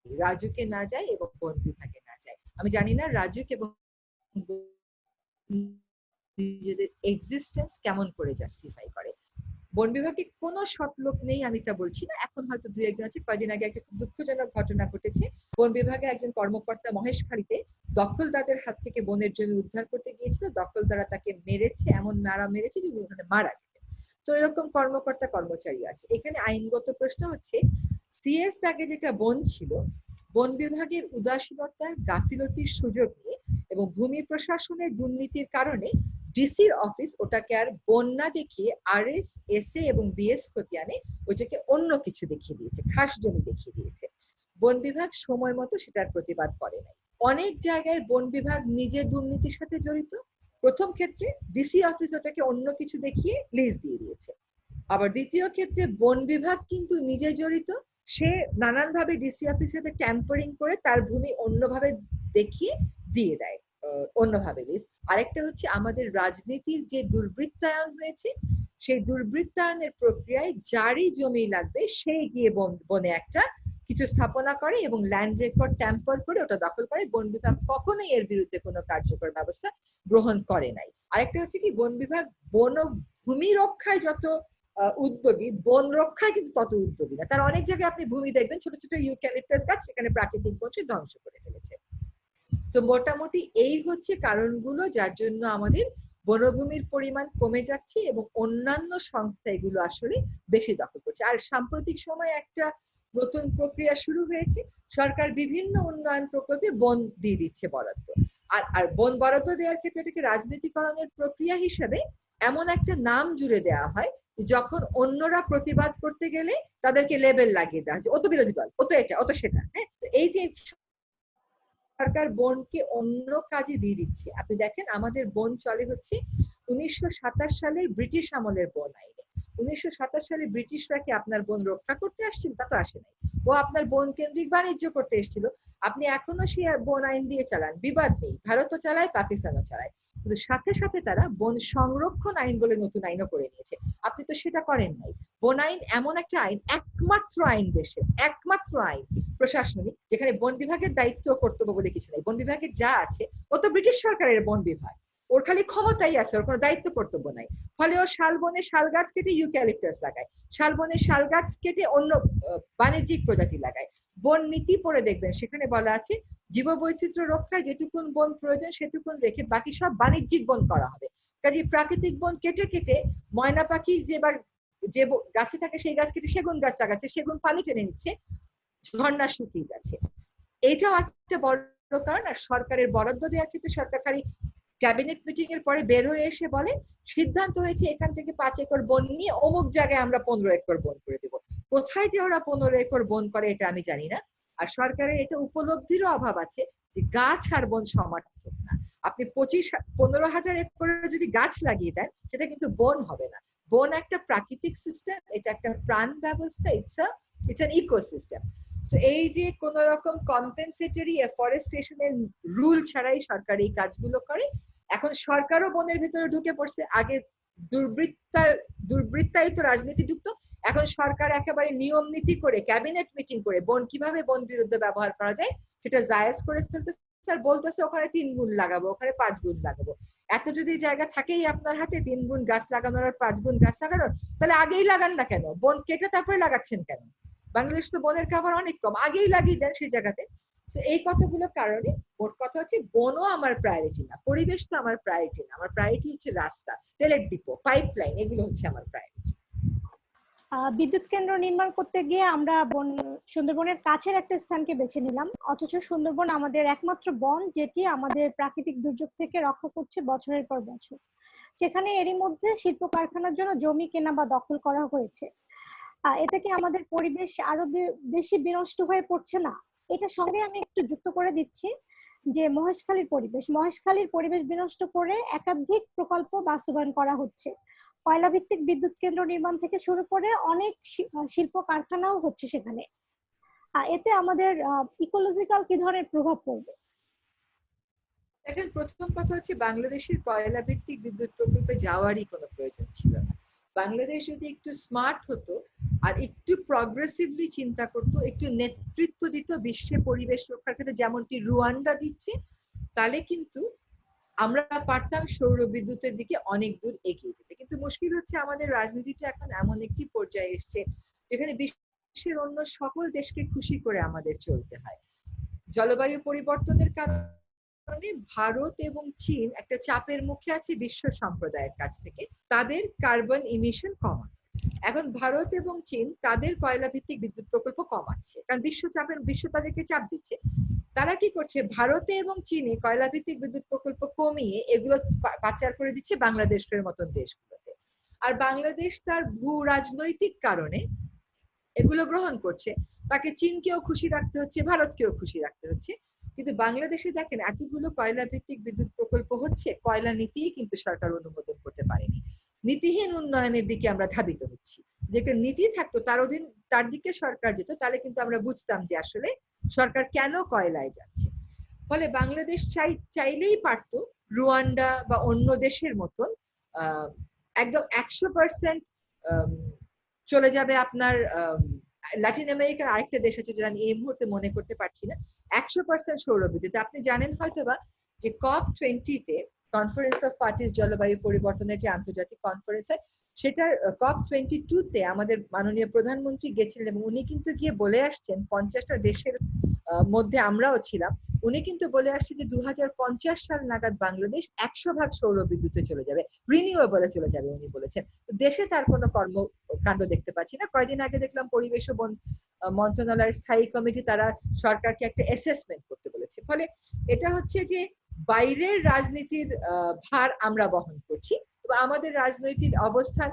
Speaker 2: রাজুকে না যায় এবং বন বিভাগে না যায়। আমি জানি না রাজুক এবং নিজেদের এক্সিস্টেন্স কেমন করে জাস্টিফাই করে। বন বিভাগে কোনো সৎ লোক নেই আমি তা বলছি না, এখন হয়তো দুই একজন আছে। কয়েকদিন আগে একটা খুব দুঃখজনক ঘটনা ঘটেছে, বন বিভাগে একজন কর্মকর্তা মহেশখালীতে দখলদারদের হাত থেকে বনের জমি উদ্ধার করতে গিয়েছিল, দখলদাররা তাকে মেরেছে, এমন মারা মেরেছে যে ওখানে মারা গেছে। তো এরকম কর্মকর্তা কর্মচারী আছে। এখানে আইনগত প্রশ্ন হচ্ছে, সিএস দাগে যেটা বন ছিল, বন বিভাগের উদাসীনতা, গাফিলতির সুযোগ নিয়ে এবং ভূমি প্রশাসনের দুর্নীতির কারণে ডিসির অফিস ওটাকে আর বন না দেখিয়ে আরএস, এসএ এবং বিএস খতিয়ানে ওইটাকে অন্য কিছু দেখিয়ে দিয়েছে, খাস জমি দেখিয়ে দিয়েছে। বন বিভাগ সময় মতো সেটার প্রতিবাদ করে নাই। অনেক জায়গায় বন বিভাগ নিজের দুর্নীতির সাথে জড়িত। প্রথম ক্ষেত্রে ডিসি অফিস ওটাকে অন্য কিছু দেখিয়ে লিজ দিয়ে দিয়েছে। আবার দ্বিতীয় ক্ষেত্রে বন বিভাগ কিন্তু নিজে জড়িত, সে নানানভাবে ডিসি অফিসের সাথে ট্যাম্পারিং করে তার ভূমি অন্যভাবে দেখিয়ে দিয়ে দেয় অন্যভাবে লিজ। আরেকটা হচ্ছে আমাদের রাজনীতির যে দুর্বৃত্তায়ন হয়েছে, সেই দুর্বৃত্তায়নের প্রক্রিয়ায় যারই জমি লাগবে সেই গিয়ে বনে একটা কিছু স্থাপনা করে এবং ল্যান্ড রেকর্ড ট্যাম্পার করে ওটা দখল করে। বন বিভাগ কখনোই এর বিরুদ্ধে কোনো কার্যকর ব্যবস্থা গ্রহণ করে নাই। আরেকটা হচ্ছে কি, বন বিভাগ ভূমি রক্ষায় যত উদ্যোগী, বন রক্ষায় কিন্তু তত উদ্যোগী না। তার অনেক জায়গায় আপনি ভূমি দেখবেন ছোট ছোট ইউক্যালিপটাস গাছ, সেখানে প্রাকৃতিক বনকে ধ্বংস করে ফেলেছে। তো মোটামুটি এই হচ্ছে কারণগুলো যার জন্য আমাদের বনভূমির পরিমাণ কমে যাচ্ছে এবং অন্যান্য সংস্থা এগুলো আসলে বেশি দখল করছে। আর সাম্প্রতিক সময়ে একটা নতুন প্রক্রিয়া শুরু হয়েছে, সরকার বিভিন্ন উন্নয়ন প্রকল্পে বন দিয়ে দিচ্ছে বরাদ্দ। আর বন বরাদ্দ দেওয়ার ক্ষেত্রে এটাকে রাজনীতিকরণের প্রক্রিয়া হিসেবে এমন একটা নাম জুড়ে দেওয়া হয়, যখন অন্যরা প্রতিবাদ করতে গেলে তাদেরকে লেবেল লাগিয়ে দেওয়া হয়, ও তো বিরোধী দল, ও তো এটা, ও তো সেটা। হ্যাঁ, এই যে সরকার বনকে অন্য কাজে দিয়ে দিচ্ছে। আপনি দেখেন আমাদের বন চলে হচ্ছে 1927 সালের ব্রিটিশ আমলের বন আইনে। 1927 সালে ব্রিটিশরা কি আপনার বন রক্ষা করতে আসছিল? তা তো আসে নাই। ও আপনার বন কেন্দ্রিক বাণিজ্য করতে এসেছিল। আপনি এখনো সেই বন আইন দিয়ে চালান, বিবাদ নেই, ভারতও চালায়, পাকিস্তানও চালায়, কিন্তু সাথে সাথে তারা বন সংরক্ষণ আইন বলে নতুন আইনও করে নিয়েছে। আপনি তো সেটা করেন নাই। বন আইন এমন একটা আইন, একমাত্র আইন দেশে, একমাত্র আইন প্রশাসনিক, যেখানে বন বিভাগের দায়িত্ব কর্তব্য বলে কিছু নাই। বন বিভাগের যা আছে, ও তো ব্রিটিশ সরকারের বন বিভাগ, ওর খালি ক্ষমতাই আছে, ওর কোনো দায়িত্ব কর্তব্য নাই। ফলে ও শালবনে শাল গাছ কেটে ইউক্যালিপটাস লাগায়, শালবনে শাল গাছ কেটে অন্য বাণিজ্যিক প্রজাতি লাগায়। বন নীতি পড়ে দেখবেন, সেখানে বলা আছে জীববৈচিত্র্য রক্ষায় যেটুকুন বন প্রয়োজন সেটুকুন রেখে বাকি সব বাণিজ্যিক বন করা হবে। কাজে প্রাকৃতিক বন কেটে কেটে ময়না পাখি যে গাছে থাকে সেই গাছ কেটে সেগুন গাছ লাগাচ্ছে, সেগুন পানি টেনে নিচ্ছে, ঝর্ণা শুকিয়ে যাচ্ছে। এইটাও একটা বড় কারণ। আর সরকারের বরাদ্দ দেওয়ার ক্ষেত্রে সরকার খালি ক্যাবিনেট মিটিং এর পরে বের হয়ে এসে বলে সিদ্ধান্ত হয়েছে এখান থেকে 5 একর বন নিয়ে অমুক জায়গায় আমরা 15 একর বন করে দেব। কোথায় যে ওরা 15 একর বন করে এটা আমি জানি না। আর সরকারের এটা উপলব্ধিরও অভাব আছে যে গাছ আর বন সমার্থক না। আপনি 15,000 একরে যদি গাছ লাগিয়ে দেন সেটা কিন্তু বন হবে না। বন একটা প্রাকৃতিক সিস্টেম, এটা একটা প্রাণ ব্যবস্থা, ইটস অ্যান ইকোসিস্টেম। এই যে কোন রকম কম্পেনসেটরি এফরেস্টেশনের রুল ছাড়াই সরকার এই কাজগুলো করে। এখন সরকারও বনের ভিতরে ঢুকে পড়ছে। আগে দুর্বৃত্তায়িত রাজনীতি ঢুকতো, এখন সরকার একেবারে নিয়ম নীতি করে ক্যাবিনেট মিটিং করে বন কিভাবে বন বিরুদ্ধে ব্যবহার করা যায় সেটা জায়েজ করে ফেলতেছে। স্যার বলতেছে ওখানে 3 গুণ লাগাবো, ওখানে 5 গুণ লাগাবো। এত যদি জায়গা থাকেই আপনার হাতে 3 গুণ গাছ লাগানোর আর 5 গুণ গাছ লাগানোর, তাহলে আগেই লাগান না কেন? বন কেটে তারপরে লাগাচ্ছেন কেন? বাংলাদেশ তো বনের কাভার অনেক কম, আগেই লাগিয়ে দেন সেই জায়গাতে। এই কথাগুলোর কারণে মোট কথা হচ্ছে বনও আমার প্রায়োরিটি না, পরিবেশ তো আমার প্রায়োরিটি না। আমার প্রায়োরিটি হচ্ছে রাস্তা, তেলের ডিপো, পাইপলাইন, এগুলো হচ্ছে আমার প্রায়োরিটি।
Speaker 1: বিদ্যুৎ কেন্দ্র নির্মাণ করতে গিয়ে আমরা সুন্দরবনের কাছের একটা স্থানকে বেছে নিলাম, অথচ সুন্দরবন আমাদের একমাত্র বন যেটি আমাদের প্রাকৃতিক দুর্যোগ থেকে রক্ষা করছে বছরের পর বছর। সেখানে এরই মধ্যে শিল্প কারখানার জন্য জমি কেনা বা দখল করা হয়েছে। এতে কি আমাদের পরিবেশ আরো বেশি বিনষ্ট হয়ে পড়ছে না? এটার সঙ্গে আমি একটু যুক্ত করে দিচ্ছি যে মহেশখালীর পরিবেশ বিনষ্ট করে একাধিক প্রকল্প বাস্তবায়ন করা হচ্ছে। কয়লা ভিত্তিক বিদ্যুৎ কেন্দ্র নির্মাণ থেকে শুরু করে অনেক শিল্প কারখানাও হচ্ছে সেখানে। এতে আমাদের ইকোলজিক্যাল কি ধরনের প্রভাব পড়বে?
Speaker 2: দেখেন, প্রথম কথা হচ্ছে বাংলাদেশের কয়লা ভিত্তিক বিদ্যুৎ প্রকল্পে যাওয়ারই কোনো প্রয়োজন ছিল না। বাংলাদেশ যদি একটু স্মার্ট হতো আর একটু প্রগ্রেসিভলি চিন্তা করতো, একটু নেতৃত্ব দিত বিশ্বে পরিবেশ রক্ষার ক্ষেত্রে যেমনটি রুয়ান্ডা দিচ্ছে, তাহলে কিন্তু আমরা পারতাম সৌর বিদ্যুতের দিকে অনেক দূর এগিয়ে যেতে। কিন্তু মুশকিল হচ্ছে আমাদের রাজনীতিটা এখন এমন একটি পর্যায়ে এসছে যেখানে বিশ্বের অন্য সকল দেশকে খুশি করে আমাদের চলতে হয়। জলবায়ু পরিবর্তনের কারণে ভারত এবং চীন একটা চাপের মুখে আছে বিশ্ব সম্প্রদায়ের কাছ থেকে তাদের কার্বন ইমিশন কমানো। এখন ভারত এবং চীন তাদের কয়লা ভিত্তিক বিদ্যুৎ প্রকল্প কমাচ্ছে, কারণ বিশ্ব তাদেরকে চাপ দিচ্ছে। তারা কি করছে, ভারতে এবং চীনে কয়লা ভিত্তিক বিদ্যুৎ প্রকল্প কমিয়ে এগুলো পাচার করে দিচ্ছে বাংলাদেশের মতন দেশগুলোতে। আর বাংলাদেশ তার ভূ রাজনৈতিক কারণে এগুলো গ্রহণ করছে। তাকে চীনকেও খুশি রাখতে হচ্ছে, ভারতকেও খুশি রাখতে হচ্ছে। কিন্তু বাংলাদেশে দেখেন এতগুলো কয়লা ভিত্তিক বিদ্যুৎ প্রকল্প হচ্ছে, কয়লা নীতিই কিন্তু সরকার অনুমোদন করতে পারেনি। নীতিহীন উন্নয়নের দিকে আমরা ধাবিত হচ্ছি। যে একটা নীতি থাকতো তার দিকে সরকার যেত, তাহলে কিন্তু আমরা বুঝতাম যে আসলে সরকার কেন কয়লায় যাচ্ছে। ফলে বাংলাদেশ চাইলেই পারতো রুয়ান্ডা বা অন্য দেশের মতন একদম 100% চলে যাবে আপনার ল্যাটিন আমেরিকার আরেকটা দেশ আছে যেটা আমি এই মুহূর্তে মনে করতে পারছি না, 100% সৌর বিদ্যুৎ। আপনি জানেন হয়তোবা যে COP20-তে কনফারেন্স অফ পার্টিস জলবায়ু পরিবর্তনের যে আন্তর্জাতিক কনফারেন্স হয়, সেটার COP22-তে আমাদের মাননীয় প্রধানমন্ত্রী গেছিলেন এবং উনি কিন্তু গিয়ে বলে আসছেন, 50টা দেশের মধ্যে আমরাও ছিলাম, উনি কিন্তু বলে আসছে যে 2050 সাল নাগাদ বাংলাদেশ 100% সৌর বিদ্যুতে চলে যাবে, রিনিউয়েবলে চলে যাবে উনি বলেছেন। দেশে তার কোনো কর্মকাণ্ড দেখতে পাচ্ছি না। কয়েকদিন আগে দেখলাম পরিবেশ ও বন মন্ত্রণালয়ের স্থায়ী কমিটি তারা সরকারকে একটা অ্যাসেসমেন্ট করতে বলেছে। ফলে এটা হচ্ছে যে বাইরের রাজনীতির ভার আমরা বহন করছি এবং আমাদের রাজনৈতিক অবস্থান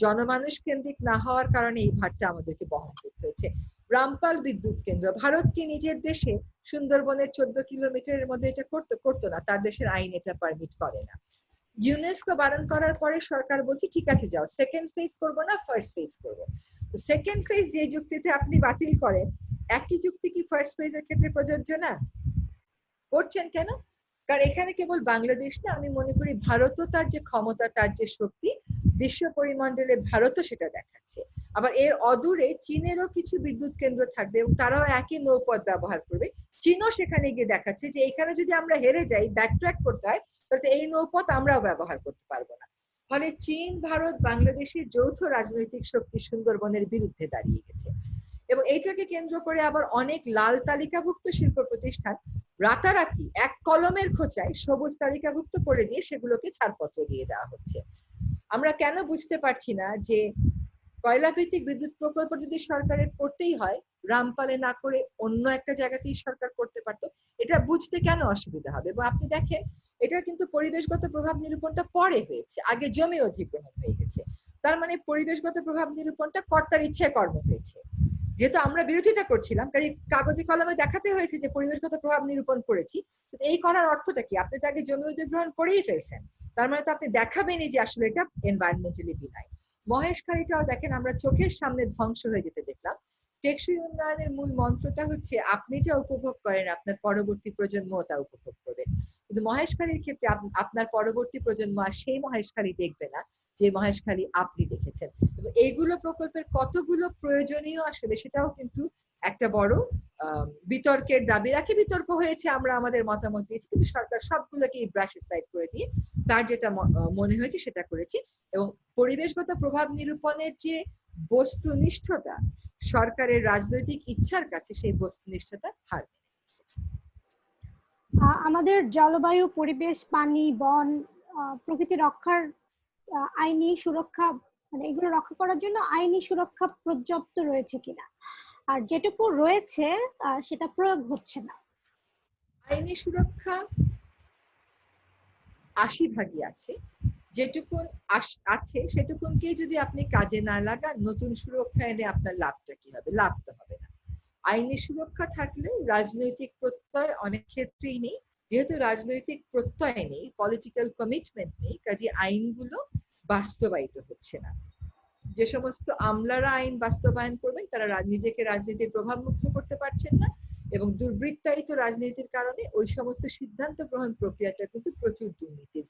Speaker 2: জনমানুষ কেন্দ্রিক না হওয়ার কারণে এই ভারটা আমাদেরকে বহন করতে হচ্ছে। রামপাল বিদ্যুৎ কেন্দ্র ভারত কি নিজের দেশে সুন্দরবনের 14 কিলোমিটারের মধ্যে এটা করতো না, তার দেশের আইন এটা পারমিট করে না। ইউনেস্কো বারণ করার পরে সরকার বলছে ঠিক আছে যাও, সেকেন্ড ফেজ করবো না, ফার্স্ট ফেজ করবো। তো সেকেন্ড ফেজ যে যুক্তিতে আপনি বাতিল করেন, একই যুক্তি কি ফার্স্ট ফেজের ক্ষেত্রে প্রযোজ্য না? করছেন কেন? কারণ এখানে কেবল বাংলাদেশ না, আমি মনে করি ভারতও তার যে ক্ষমতা, তার যে শক্তি, বিশ্ব পরিমণ্ডলে ভারতও সেটা দেখাচ্ছে। আবার এর অদূরে চীনেরও কিছু বিদ্যুৎ কেন্দ্র থাকবে এবং তারাও একই নৌপথ ব্যবহার করবে। চীনও সেখানে গিয়ে দেখাচ্ছে যে এখানে যদি আমরা হেরে যাই, ব্যাকট্র্যাক করতে হয়, তাহলে এই নৌপথ আমরাও ব্যবহার করতে পারবো না। ফলে চীন, ভারত, বাংলাদেশের যৌথ রাজনৈতিক শক্তি সুন্দরবনের বিরুদ্ধে দাঁড়িয়ে গেছে। এবং এইটাকে কেন্দ্র করে আবার অনেক লাল তালিকাভুক্ত শিল্প প্রতিষ্ঠান রাতারাতি এক কলমের খোঁচায় সবুজ তালিকাভুক্ত করে দিয়ে সেগুলোকে ছাড়পত্র দিয়ে দেওয়া হচ্ছে। আমরা কেন বুঝতে পারছি না যে কয়লা ভিত্তিক বিদ্যুৎ প্রকল্প যদি সরকারের করতেই হয়, রামপালে না করে অন্য একটা জায়গাতেই সরকার করতে পারতো। এটা বুঝতে কেন অসুবিধা হবে? এবং আপনি দেখেন এটা কিন্তু পরিবেশগত প্রভাব নিরূপণটা পরে হয়েছে, আগে জমি অধিগ্রহণ হয়ে গেছে। তার মানে পরিবেশগত প্রভাব নিরূপণটা কর্তার ইচ্ছায় কর্ম হয়েছে। যেহেতু আমরা বিরোধিতা করছিলাম, কাজে কাগজে কলমে দেখাতে হয়েছে যে পরিবেশগত প্রভাব নিরূপণ করেছি। এই করার অর্থটা কি? আপনি তো আগে জমি অধিগ্রহণ করেই ফেলছেন, তার মানে তো আপনি দেখাবেনই যে আসলে এটা এনভায়রনমেন্টালি বিনাই। মহেশখালীটাও দেখেন আমরা চোখের সামনে ধ্বংস হয়ে যেতে দেখলাম। টেকসই উন্নয়নের মূল মন্ত্রটা হচ্ছে আপনি যা উপভোগ করেন আপনার পরবর্তী প্রজন্ম তা উপভোগ করবে। কিন্তু মহেশখালীর ক্ষেত্রে আপনার পরবর্তী প্রজন্ম আর সেই মহেশখালী দেখবে না যে মহেশখালী আপনি দেখেছেন। এবং এইগুলো প্রকল্পের কতগুলো প্রয়োজনীয় আসলে সেটাও কিন্তু একটা বড় বিতর্কের দাবি রাখে। বিতর্ক হয়েছে, আমরা আমাদের মতামত দিয়েছি, কিন্তু সরকার সবগুলোকে ব্রাশ সাইড করে দিয়ে তার যেটা মনে হয়েছে সেটা করেছে। এবং পরিবেশগত প্রভাব নিরূপণের যে বস্তুনিষ্ঠতা, সরকারের রাজনৈতিক ইচ্ছার কাছে সেই বস্তুনিষ্ঠতা হার মেনে
Speaker 1: আমাদের জলবায়ু, পরিবেশ, পানি, বন, প্রকৃতি রক্ষার আইনি সুরক্ষা, মানে এগুলো রক্ষা করার জন্য আইনি সুরক্ষা পর্যাপ্ত রয়েছে কিনা, আর যেটুকু রয়েছে সেটা প্রয়োগ হচ্ছে না।
Speaker 2: আইনি সুরক্ষা ৮০ ভাগই আছে। যেটুকুন আছে সেটুকুনকেই যদি আপনি কাজে না লাগান, নতুন সুরক্ষা এনে আপনার লাভটা কি হবে? লাভ তো হবে না। আইনি সুরক্ষা থাকলে রাজনৈতিক প্রত্যয় অনেক ক্ষেত্রেই নেই। যেহেতু রাজনৈতিক প্রত্যয় নেই, পলিটিক্যাল কমিটমেন্ট নেই, কাজে আইনগুলো বাস্তবায়িত হচ্ছে না। যে সমস্ত আমলারা আইন বাস্তবায়ন করবেন তারা নিজেকে রাজনীতির প্রভাব মুক্ত করতে পারছেন না, এবং দুর্বৃত্তায়িত রাজনীতির কারণে ওই সমস্ত সিদ্ধান্ত গ্রহণ প্রক্রিয়াতে কিন্তু প্রচুর দুর্নীতির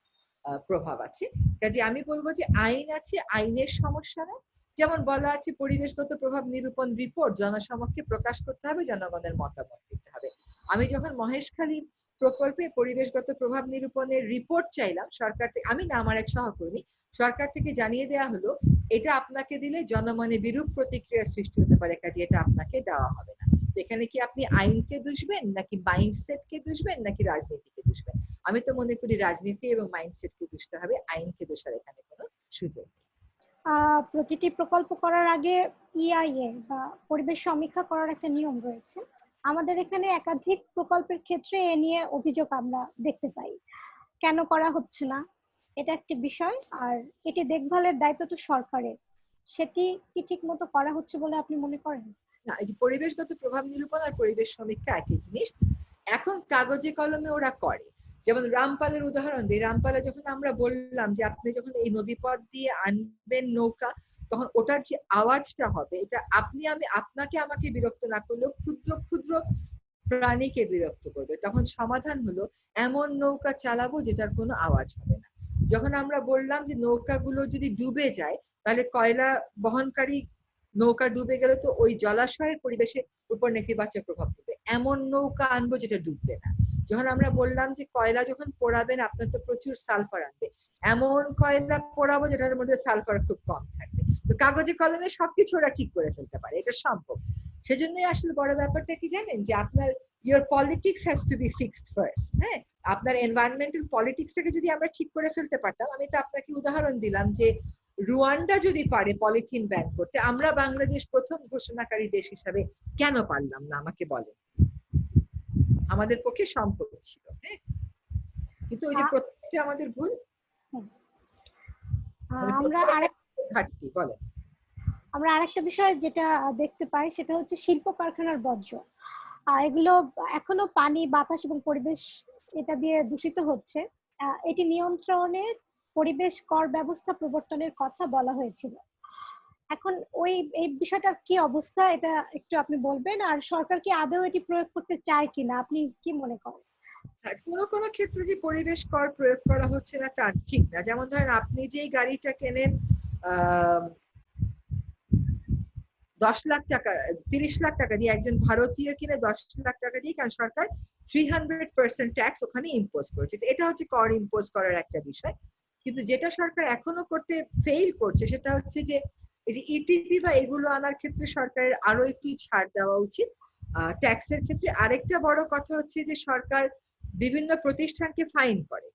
Speaker 2: প্রভাব আছে। কাজে আমি বলবো যে আইন আছে, আইনের সমস্যা না। যেমন বলা আছে পরিবেশগত প্রভাব নিরূপণ রিপোর্ট জনসমক্ষে প্রকাশ করতে হবে, জনগণের মতামত দিতে হবে। আমি যখন মহেশখালী প্রকল্পে পরিবেশগত প্রভাব নিরূপণের রিপোর্ট চাইলাম সরকার থেকে, আমি না আমার এক সহকর্মী, সরকার থেকে জানিয়ে দেওয়া হলো এটা আপনাকে দিলে জনমনে বিরূপ প্রতিক্রিয়া সৃষ্টি হতে পারে, কাজে এটা আপনাকে দেওয়া হবে না। এখানে কি আপনি আইনকে দুষবেন, নাকি মাইন্ডসেটকে দুষবেন, নাকি রাজনীতিকে দুষবেন? আমি তো মনে করি রাজনীতি এবং মাইন্ডসেটকে দুষতে হবে, আইনকে দোষার এখানে কোনো সুযোগ নেই।
Speaker 1: প্রতিটি প্রকল্প করার আগে ইআইএ বা পরিবেশ সমীক্ষা করার একটা নিয়ম রয়েছে। আমাদের এখানে একাধিক প্রকল্পের ক্ষেত্রে এ নিয়ে অভিযোগ আমরা দেখতে পাই। কেন করা হচ্ছে না, এটা একটি বিষয়। আর এটি দেখভালের দায়িত্ব তো সরকারের, সেটি কি ঠিক মতো করা হচ্ছে বলে আপনি মনে করেন?
Speaker 2: না, এই যে পরিবেশগত প্রভাব নিরূপণ আর পরিবেশ সমীক্ষা একই জিনিস। এখন কাগজে কলমে ওরা করে। যেমন রামপালের উদাহরণ দিই, রামপালে যখন আমরা বললাম যে আপনি যখন এই নদীপথ দিয়ে আনবেন নৌকা, তখন ওটার যে আওয়াজটা হবে, এটা আপনি আমি আপনাকে আমাকে বিরক্ত না করলেও ক্ষুদ্র ক্ষুদ্র প্রাণীকে বিরক্ত করবে। তখন সমাধান হলো এমন নৌকা চালাবো যেটার কোনো আওয়াজ হবে না। যখন আমরা বললাম যে নৌকাগুলো যদি ডুবে যায়, তাহলে কয়লা বহনকারী নৌকা ডুবে গেলে তো ওই জলাশয়ের পরিবেশের উপর নেতিবাচক প্রভাব পড়বে, এমন নৌকা আনবো যেটা ডুববে না। যখন আমরা বললাম যে কয়লা যখন পোড়াবেন আপনার তো প্রচুর সালফার আনবে, এমন কয়লা পোড়াবো যেটার মধ্যে সালফার খুব কম থাকবে। তো কাগজে কলমে সবকিছু ওরা ঠিক করে ফেলতে পারে, এটা সম্ভব। সেজন্যই আসলে বড় ব্যাপারটা কি জানেন, যে আপনার your politics has to be fixed first। হ্যাঁ, আপনার এনভায়রনমেন্টাল পলিটিক্সটাকে যদি আমরা ঠিক করে ফেলতে পারতাম, আমি তো আপনাকে উদাহরণ দিলাম যে রুয়ান্ডা যদি পারে পলিথিন ব্যান করতে, আমরা বাংলাদেশ প্রথম ঘোষণাকারী দেশ হিসাবে কেন পারলাম না? আমাকে বলেন। আমাদের পক্ষে সম্ভব ছিল। হ্যাঁ, কিন্তু ওই যে প্রত্যেকটা আমাদের ভুল,
Speaker 1: আমরা
Speaker 2: ঘাটতি। বলেন।
Speaker 1: আমরা আরেকটা বিষয় যেটা দেখতে পাই সেটা হচ্ছে শিল্প কারখানার বর্জ্য। এগুলো এখনো পানি, বাতাস এবং পরিবেশ এটা দিয়ে দূষিত হচ্ছে। এটি নিয়ন্ত্রণে পরিবেশ কর ব্যবস্থা প্রবর্তনের কথা বলা হয়েছিল। এখন এই বিষয়টার কি অবস্থা, এটা একটু আপনি বলবেন, আর সরকার কি আদৌ এটি প্রয়োগ করতে চায় কিনা, আপনি কি মনে করেন?
Speaker 2: হ্যাঁ, কোনো কোনো ক্ষেত্রে যে পরিবেশ কর প্রয়োগ করা হচ্ছে না তা ঠিক না। যেমন ধরেন আপনি যেই গাড়িটা কেনেন 10 লাখ টাকা 30 লাখ টাকা দিয়ে, একজন ভারতীয় কিনে 10 লাখ টাকা দিয়ে, কারণ সরকার 300% ট্যাক্স ওখানে ইম্পোজ করেছে। এটা হচ্ছে কর ইম্পোজ করার একটা বিষয়। কিন্তু যেটা সরকার এখনো করতে ফেইল করছে সেটা হচ্ছে যে এই যে ইটিপি বা এগুলো আনার ক্ষেত্রে সরকারের আরো একটু ছাড় দেওয়া উচিত ট্যাক্সের ক্ষেত্রে। আরেকটা বড় কথা হচ্ছে যে সরকার বিভিন্ন প্রতিষ্ঠানকে ফাইন করে,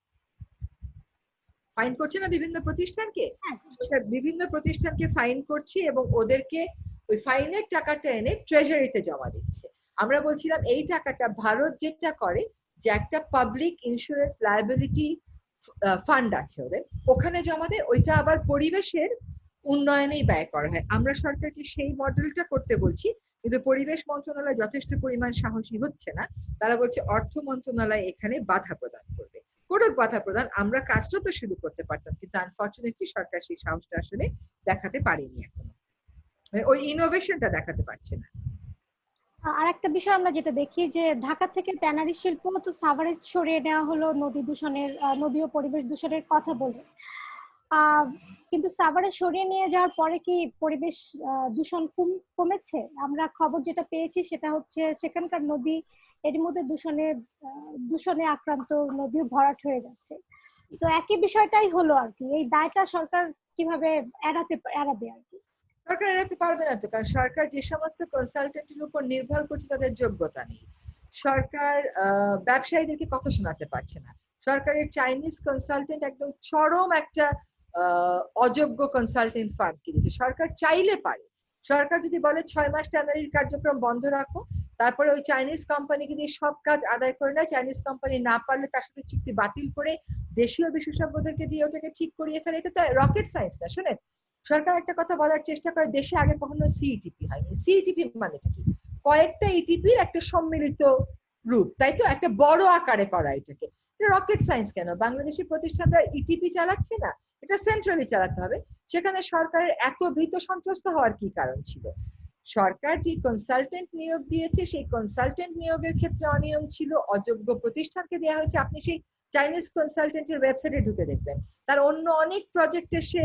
Speaker 2: ফাইন করছে না বিভিন্ন প্রতিষ্ঠানকে,
Speaker 1: হ্যাঁ,
Speaker 2: সরকার বিভিন্ন প্রতিষ্ঠানকে ফাইন করছে এবং ওদেরকে ওই ফাইনের টাকাটা এনে ট্রেজারিতে জমা দিচ্ছে। আমরা বলছিলাম এই টাকাটা ভারত যেটা করে যে একটা পাবলিক ইন্স্যুরেন্স লায়াবিলিটি ফান্ড আছে ওদের, ওখানে জমা দেয়, ওইটা আবার পরিবেশের উন্নয়নেই ব্যয় করা হয়। আমরা সরকারকে সেই মডেলটা করতে বলছি, কিন্তু পরিবেশ মন্ত্রণালয় যথেষ্ট পরিমাণ সাহসী হচ্ছে না। তারা বলছে অর্থ মন্ত্রণালয় এখানে বাধা প্রদান করবে। করুক বাধা প্রদান, আমরা কাজটা তো শুরু করতে পারতাম, কিন্তু আনফরচুনেটলি সরকার সেই সাহসটা আসলে দেখাতে পারেনি এখনো, মানে ওই ইনোভেশনটা দেখাতে পারছে না।
Speaker 1: আর একটা বিষয় আমরা যেটা দেখি যে ঢাকা থেকে ট্যানারি শিল্প তো সাভারে সরিয়ে নেওয়া হলো নদী দূষণের, নদী ও পরিবেশ দূষণের কথা বলে। আহ কিন্তু সাভারে সরিয়ে নিয়ে যাওয়ার পরে কি পরিবেশ দূষণ কমেছে? আমরা খবর যেটা পেয়েছি সেটা হচ্ছে সেখানকার নদী এর মধ্যে দূষণে আক্রান্ত, নদীও ভরাট হয়ে যাচ্ছে। তো একই বিষয়টাই হলো আর কি, এই দায়টা সরকার কিভাবে এড়াবে আর কি?
Speaker 2: সরকার এড়াতে পারবে না তো, কারণ সরকার যে সমস্ত কনসালটেন্টের উপর নির্ভর করছে তাদের যোগ্যতা নেই। সরকার ব্যবসায়ীদেরকে কথা শোনাতে পারছে না। সরকারের চাইনিজ কনসালটেন্ট একদম চরম একটা অযোগ্য কনসালটেন্ট ফার্ম কিনেছে। সরকার চাইলে পারে, সরকার যদি বলে 6 মাস ট্যানারির কার্যক্রম বন্ধ রাখো, তারপরে ওই চাইনিজ কোম্পানিকে দিয়ে সব কাজ আদায় করে নেয়, চাইনিজ কোম্পানি না পারলে তার সাথে চুক্তি বাতিল করে দেশীয় বিশেষজ্ঞদেরকে দিয়ে ওটাকে ঠিক করিয়ে ফেলে। এটা তো রকেট সায়েন্স না। শোনেন, সরকার একটা কথা বলার চেষ্টা করে, দেশে আগে কখনো সিইটিপি হয়নি। সিইটিপি মানেটা কি? কয়েকটা ইটিপির একটা সম্মিলিত রূপ, তাই তো? একটা বড় আকারে করা এটাকে। রকেট সায়েন্স কেন? বাংলাদেশের প্রতিষ্ঠানরা ইটিপি চালাচ্ছে না, এটা সেন্ট্রালি চালাতে হবে। সেখানে সরকারের এত ভীত সন্ত্রস্ত হওয়ার কি কারণ ছিল? সরকার যে কনসালটেন্ট নিয়োগ দিয়েছে সেই কনসালটেন্ট নিয়োগের ক্ষেত্রে অনিয়ম ছিল, অযোগ্য প্রতিষ্ঠানকে দেওয়া হয়েছে। আপনি সেই চাইনিজ কনসালটেন্টের ওয়েবসাইটে ঢুকে দেখবেন তার অন্য অনেক প্রজেক্টে সে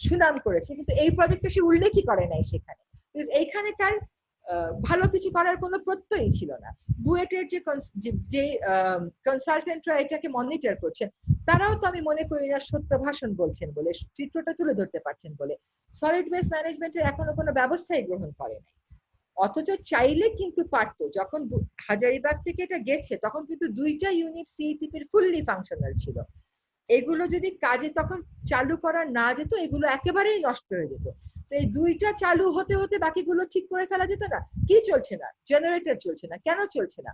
Speaker 2: সুনাম করেছে, কিন্তু এই প্রজেক্টে সে উল্লেখই করে নাই সেখানে। এইখানে তার ভালো কিছু করার কোনো প্রত্যয়ই ছিল না। বুয়েটের যে কনসালটেন্টরা এটাকে মনিটর করছেন, তারাও তো আমি মনে করি না সত্য ভাষণ বলছেন বলে, চিত্রটা তুলে ধরতে পারছেন বলে। সলিড ওয়েস্ট ম্যানেজমেন্টের এখনো কোনো ব্যবস্থাই গ্রহণ করে নাই। অথচ চাইলে কিন্তু পারতো। যখন হাজারিবাগ থেকে এটা গেছে তখন কিন্তু 2টা ইউনিট সিইটিপির ফুললি ফাংশনাল ছিল। এগুলো যদি কাজে তখন চালু করা না যেত, এগুলো একেবারেই নষ্ট হয়ে যেত। তো এই 2টা চালু হতে হতে বাকিগুলো ঠিক করে ফেলা যেত না। কি চলছে না? জেনারেটর চলছে না। কেন চলছে না?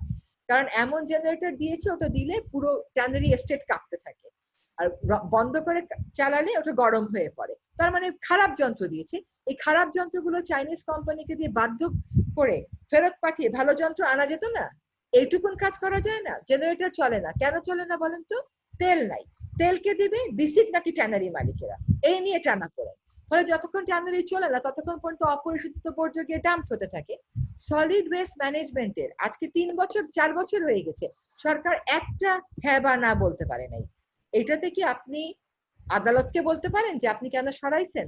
Speaker 2: কারণ এমন জেনারেটর দিয়েছে, ওটা দিলে পুরো ট্যানারি এস্টেট কাঁপতে থাকে, আর বন্ধ করে চালালে ওটা গরম হয়ে পড়ে। তার মানে খারাপ যন্ত্র দিয়েছে। এই খারাপ যন্ত্রগুলো চাইনিজ কোম্পানিকে দিয়ে বাধ্য করে ফেরত পাঠিয়ে ভালো যন্ত্র আনা যেত না? এইটুকুন কাজ করা যায় না? জেনারেটর চলে না, কেন চলে না বলেন তো? তেল নাই। তেলকে দিবে বিসিক নাকি ট্যানারি মালিকেরা, এই নিয়ে টানা পড়ে। ফলে যতক্ষণ ট্যানারি চলে না ততক্ষণ পর্যন্ত অপরিশোধিত বর্জ্য গিয়ে ডাম্প হতে থাকে। সলিড ওয়েস্ট ম্যানেজমেন্টের আজকে 3 বছর 4 বছর হয়ে গেছে, সরকার একটা হ্যাঁ বা না বলতে পারে নাই। এটাতে কি আপনি আদালতকে বলতে পারেন যে আপনি কেন সরাইছেন?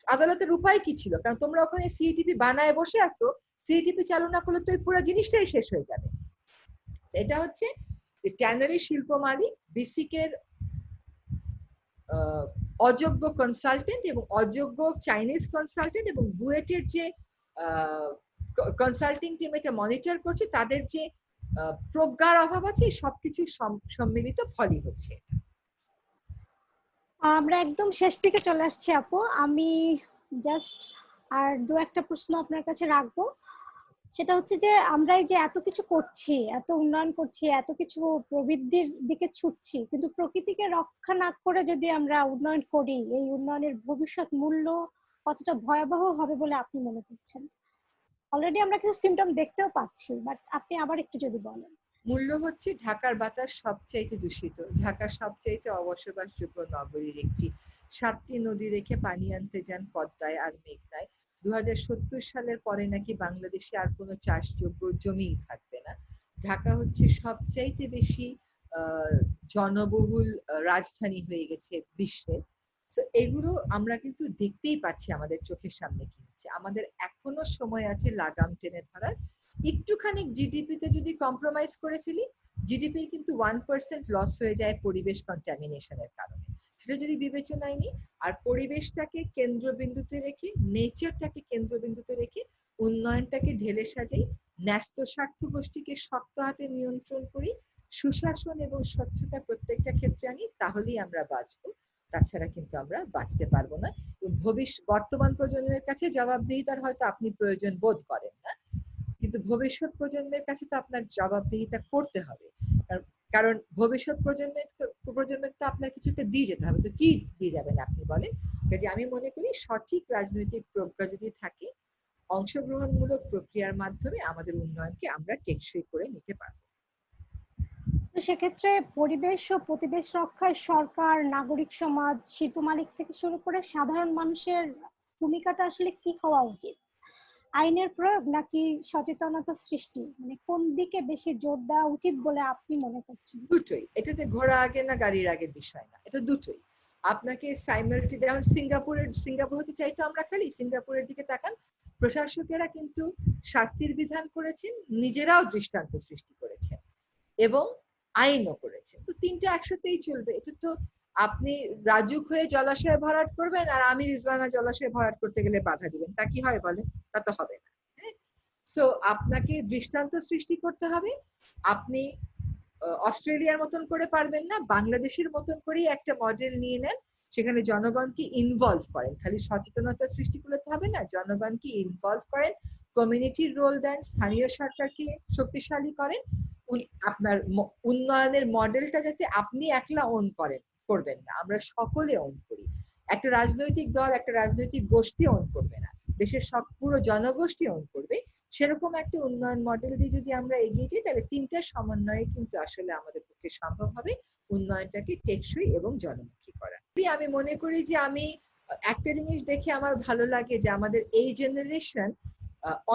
Speaker 2: আদালতের উপায় কি ছিল? কারণ তোমরা ওখানে সিইটিপি বানায় বসে আছো, সিইটিপি চালু না করলে তো এই পুরো জিনিসটাই শেষ হয়ে যাবে। এটা হচ্ছে ট্যানারি শিল্প মালিক, বিসিকের অযোগ্য কনসালটেন্ট এবং অযোগ্য চাইনিজ কনসালটেন্ট এবং বুয়েটের যে কনসাল্টিং টিম এটা মনিটর করছে, তাদের যে প্রজ্ঞার অভাব আছে, সবকিছু সম্মিলিত ফলই হচ্ছে।
Speaker 1: আমরা একদম শেষ দিকে চলে আসছি আপু, আমি জাস্ট আর দু একটা প্রশ্ন আপনার কাছে রাখবো। সেটা হচ্ছে যে আমরা এই যে এত কিছু করছি, এত উন্নয়ন করছি, এত কিছু প্রবৃদ্ধির দিকে ছুটছি, কিন্তু প্রকৃতিকে রক্ষা না করে যদি আমরা উন্নয়ন করি, এই উন্নয়নের ভবিষ্যৎ মূল্য কতটা ভয়াবহ হবে বলে আপনি মনে করছেন? অলরেডি আমরা কিছু সিমটম দেখতেও পাচ্ছি, বাট আপনি আবার একটু যদি বলেন।
Speaker 2: মূল্য হচ্ছে ঢাকার বাতাস সবচাইতে দূষিত, ঢাকা সবচাইতে অবসবাসযোগ্য নগরীর একটি। 7টি নদী রেখে পানি আনতে যান পদ্মায় আর মেঘনায়। 2070 সালের পরে নাকি বাংলাদেশে আর কোনো চাষযোগ্য জমিই থাকবে না। ঢাকা হচ্ছে সবচাইতে বেশি জনবহুল রাজধানী হয়ে গেছে বিশ্বের। তো এগুলো আমরা কিন্তু দেখতেই পাচ্ছি আমাদের চোখের সামনে কি হচ্ছে। আমাদের এখনো সময় আছে লাগাম টেনে ধরার। একটুখানি জিডিপিতে যদি কম্প্রোমাইজ করে ফেলি, জিডিপি কিন্তু 1% লস হয়ে যায় পরিবেশ কন্টামিনেশনের কারণে। সেটা যদি বিবেচনায় নিই আর পরিবেশটাকে কেন্দ্রবিন্দুতে রেখে, নেচারটাকে কেন্দ্রবিন্দুতে রেখে উন্নয়নটাকে ঢেলে সাজাই, ন্যস্ত স্বার্থ গোষ্ঠীকে শক্ত হাতে নিয়ন্ত্রণ করি, সুশাসন এবং স্বচ্ছতা প্রত্যেকটা ক্ষেত্রে আনি, তাহলেই আমরা বাঁচবো। তাছাড়া কিন্তু আমরা বাঁচতে পারবো না। বর্তমান প্রজন্মের কাছে জবাবদিহিতার হয়তো আপনি প্রয়োজন বোধ করেন না, কিন্তু ভবিষ্যৎ প্রজন্মের কাছে তো আপনার জবাবদিহিতা করতে হবে। কারণ ভবিষ্যৎ প্রজন্মের তো আপনার কিছুতে দিয়ে যেতে হবে। তো কি দিয়ে যাবেন আপনি বলেন? কাজে আমি মনে করি সঠিক রাজনৈতিক প্রজ্ঞা যদি থাকে, অংশগ্রহণমূলক প্রক্রিয়ার মাধ্যমে আমাদের উন্নয়নকে আমরা টেকসই করে নিতে পারবো।
Speaker 1: তো সেক্ষেত্রে পরিবেশ ও প্রতিবেশ রক্ষায় সরকার, নাগরিক সমাজ, শিল্প মালিক থেকে শুরু করে সাধারণ মানুষের ভূমিকাটা আসলে কি হওয়া উচিত? আইনের প্রয়োগ নাকি সচেতনতা সৃষ্টি, মানে কোন দিকে বেশি জোর দেওয়া উচিত বলে আপনি মনে করছেন?
Speaker 2: দুটোই। এটাতে ঘোড়া আগে না গাড়ির আগের বিষয় না, এটা দুটোই। আপনাকে যেমন সিঙ্গাপুর হতে চাইতো আমরা খালি সিঙ্গাপুরের দিকে তাকান, প্রশাসকেরা কিন্তু শাস্তির বিধান করেছেন, নিজেরাও দৃষ্টান্ত সৃষ্টি করেছেন এবং আইনও করেছেন। তো তিনটা একসাথেই চলবে। এটা তো আপনি রাজুক হয়ে জলাশয়ে ভরাট করবেন আর আমি রিজওয়ানা জলাশয়ে ভরাট করতে গেলে বাধা দিবেন, তা কি হয় বলেন? তা তো হবে না। সো আপনাকে দৃষ্টান্ত সৃষ্টি করতে হবে। আপনি অস্ট্রেলিয়ার মতন করে পারবেন না, বাংলাদেশের মতন করেই একটা মডেল নিয়ে নেন, সেখানে জনগণকে ইনভলভ করেন। খালি সচেতনতা সৃষ্টি করতে হবে না, জনগণকে ইনভলভ করেন, কমিউনিটির রোল দেন, স্থানীয় সরকারকে শক্তিশালী করেন। আপনার উন্নয়নের মডেলটা যাতে আপনি একলা করবেন না, আমরা সকলে ওন করি। একটা রাজনৈতিক দল, একটা রাজনৈতিক গোষ্ঠী ওন করবে না, দেশের সব পুরো জনগোষ্ঠী ওন করবে। সেরকম একটা উন্নয়ন মডেল দিয়ে যদি আমরা এগিয়ে যাই, তাহলে তিনটার সমন্বয়ে কিন্তু আসলে আমাদের পক্ষে সম্ভব হবে উন্নয়নটাকে টেকসই এবং জনমুখী করা। আমি মনে করি যে আমি একটা জিনিস দেখে আমার ভালো লাগে যে আমাদের এই জেনারেশন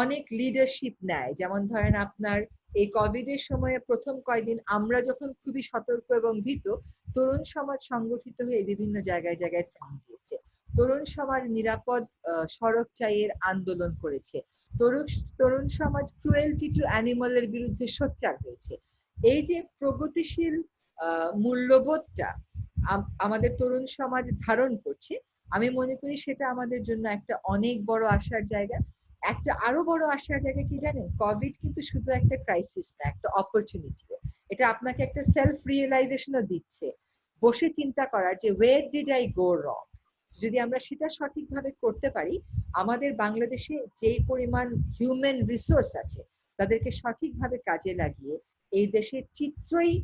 Speaker 2: অনেক লিডারশিপ নেয়। যেমন ধরেন আপনার এই কোভিড এর সময়ে প্রথম কয়েকদিন আমরা যখন খুবই সতর্ক এবং ভীত, তরুণ সমাজ সংগঠিত হয়ে বিভিন্ন জায়গায় জায়গায় ত্রাণ দিয়েছে। তরুণ সমাজ নিরাপদ সড়ক চাইয়ের আন্দোলন করেছে। তরুণ সমাজ ক্রুয়েলটি টু অ্যানিমালের বিরুদ্ধে সোচ্চার হয়েছে। এই যে প্রগতিশীল মূল্যবোধটা আমাদের তরুণ সমাজ ধারণ করছে, আমি মনে করি সেটা আমাদের জন্য একটা অনেক বড় আশার জায়গা। একটা আরো বড় আশার জায়গা কি জানেন? কোভিড কিন্তু শুধু একটা ক্রাইসিস না, একটা অপরচুনিটি। এটা আপনাকে একটা সেলফ রিয়েলাইজেশনও দিচ্ছে, বসে চিন্তা করার যে ওয়ের ডিড আই গো রং। যদি আমরা সেটা সঠিকভাবে করতে পারি, আমাদের বাংলাদেশে যেই পরিমাণ হিউম্যান রিসোর্স আছে তাদেরকে সঠিকভাবে কাজে লাগিয়ে এই দেশের চিত্রই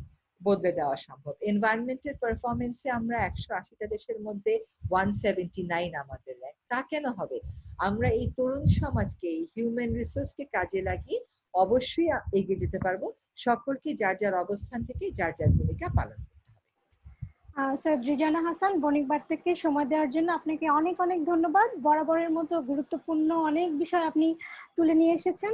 Speaker 2: বদলে দেওয়া সম্ভব। এনভায়রনমেন্টের পারফরমেন্সে আমরা 180টা দেশের মধ্যে 179 আমাদের র্যাঙ্ক। তা কেন হবে? আমরা এই তরুণ সমাজকে, এই হিউম্যান রিসোর্সকে কাজে লাগিয়ে অবশ্যই এগিয়ে যেতে পারবো। সকলকে যার যার অবস্থান থেকে যার যার ভূমিকা পালন করতে হবে।
Speaker 1: স্যার রিজানা হাসান, বণিকবাড় থেকে সময় দেওয়ার জন্য আপনাকে অনেক অনেক ধন্যবাদ। বরাবরের মতো গুরুত্বপূর্ণ অনেক বিষয় আপনি তুলে নিয়ে এসেছেন।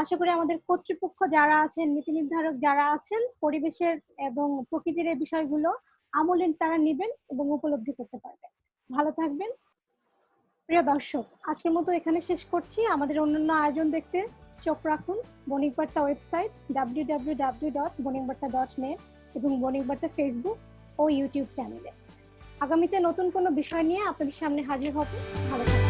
Speaker 1: আশা করি আমাদের কর্তৃপক্ষ যারা আছেন, নীতি নির্ধারক যারা আছেন, পরিবেশের এবং প্রকৃতির এই বিষয়গুলো আমলে তারা নেবেন এবং উপলব্ধি করতে পারবেন। ভালো থাকবেন। প্রিয় দর্শক, আজকের মতো এখানে শেষ করছি। আমাদের অন্যান্য আয়োজন দেখতে চোখ রাখুন বণিকবার্তা ওয়েবসাইট www.bonikbarta.net এবং বণিকবার্তা ফেসবুক ও ইউটিউব চ্যানেলে। আগামীতে নতুন কোনো বিষয় নিয়ে আপনাদের সামনে হাজির হব। ভালো থাকবেন।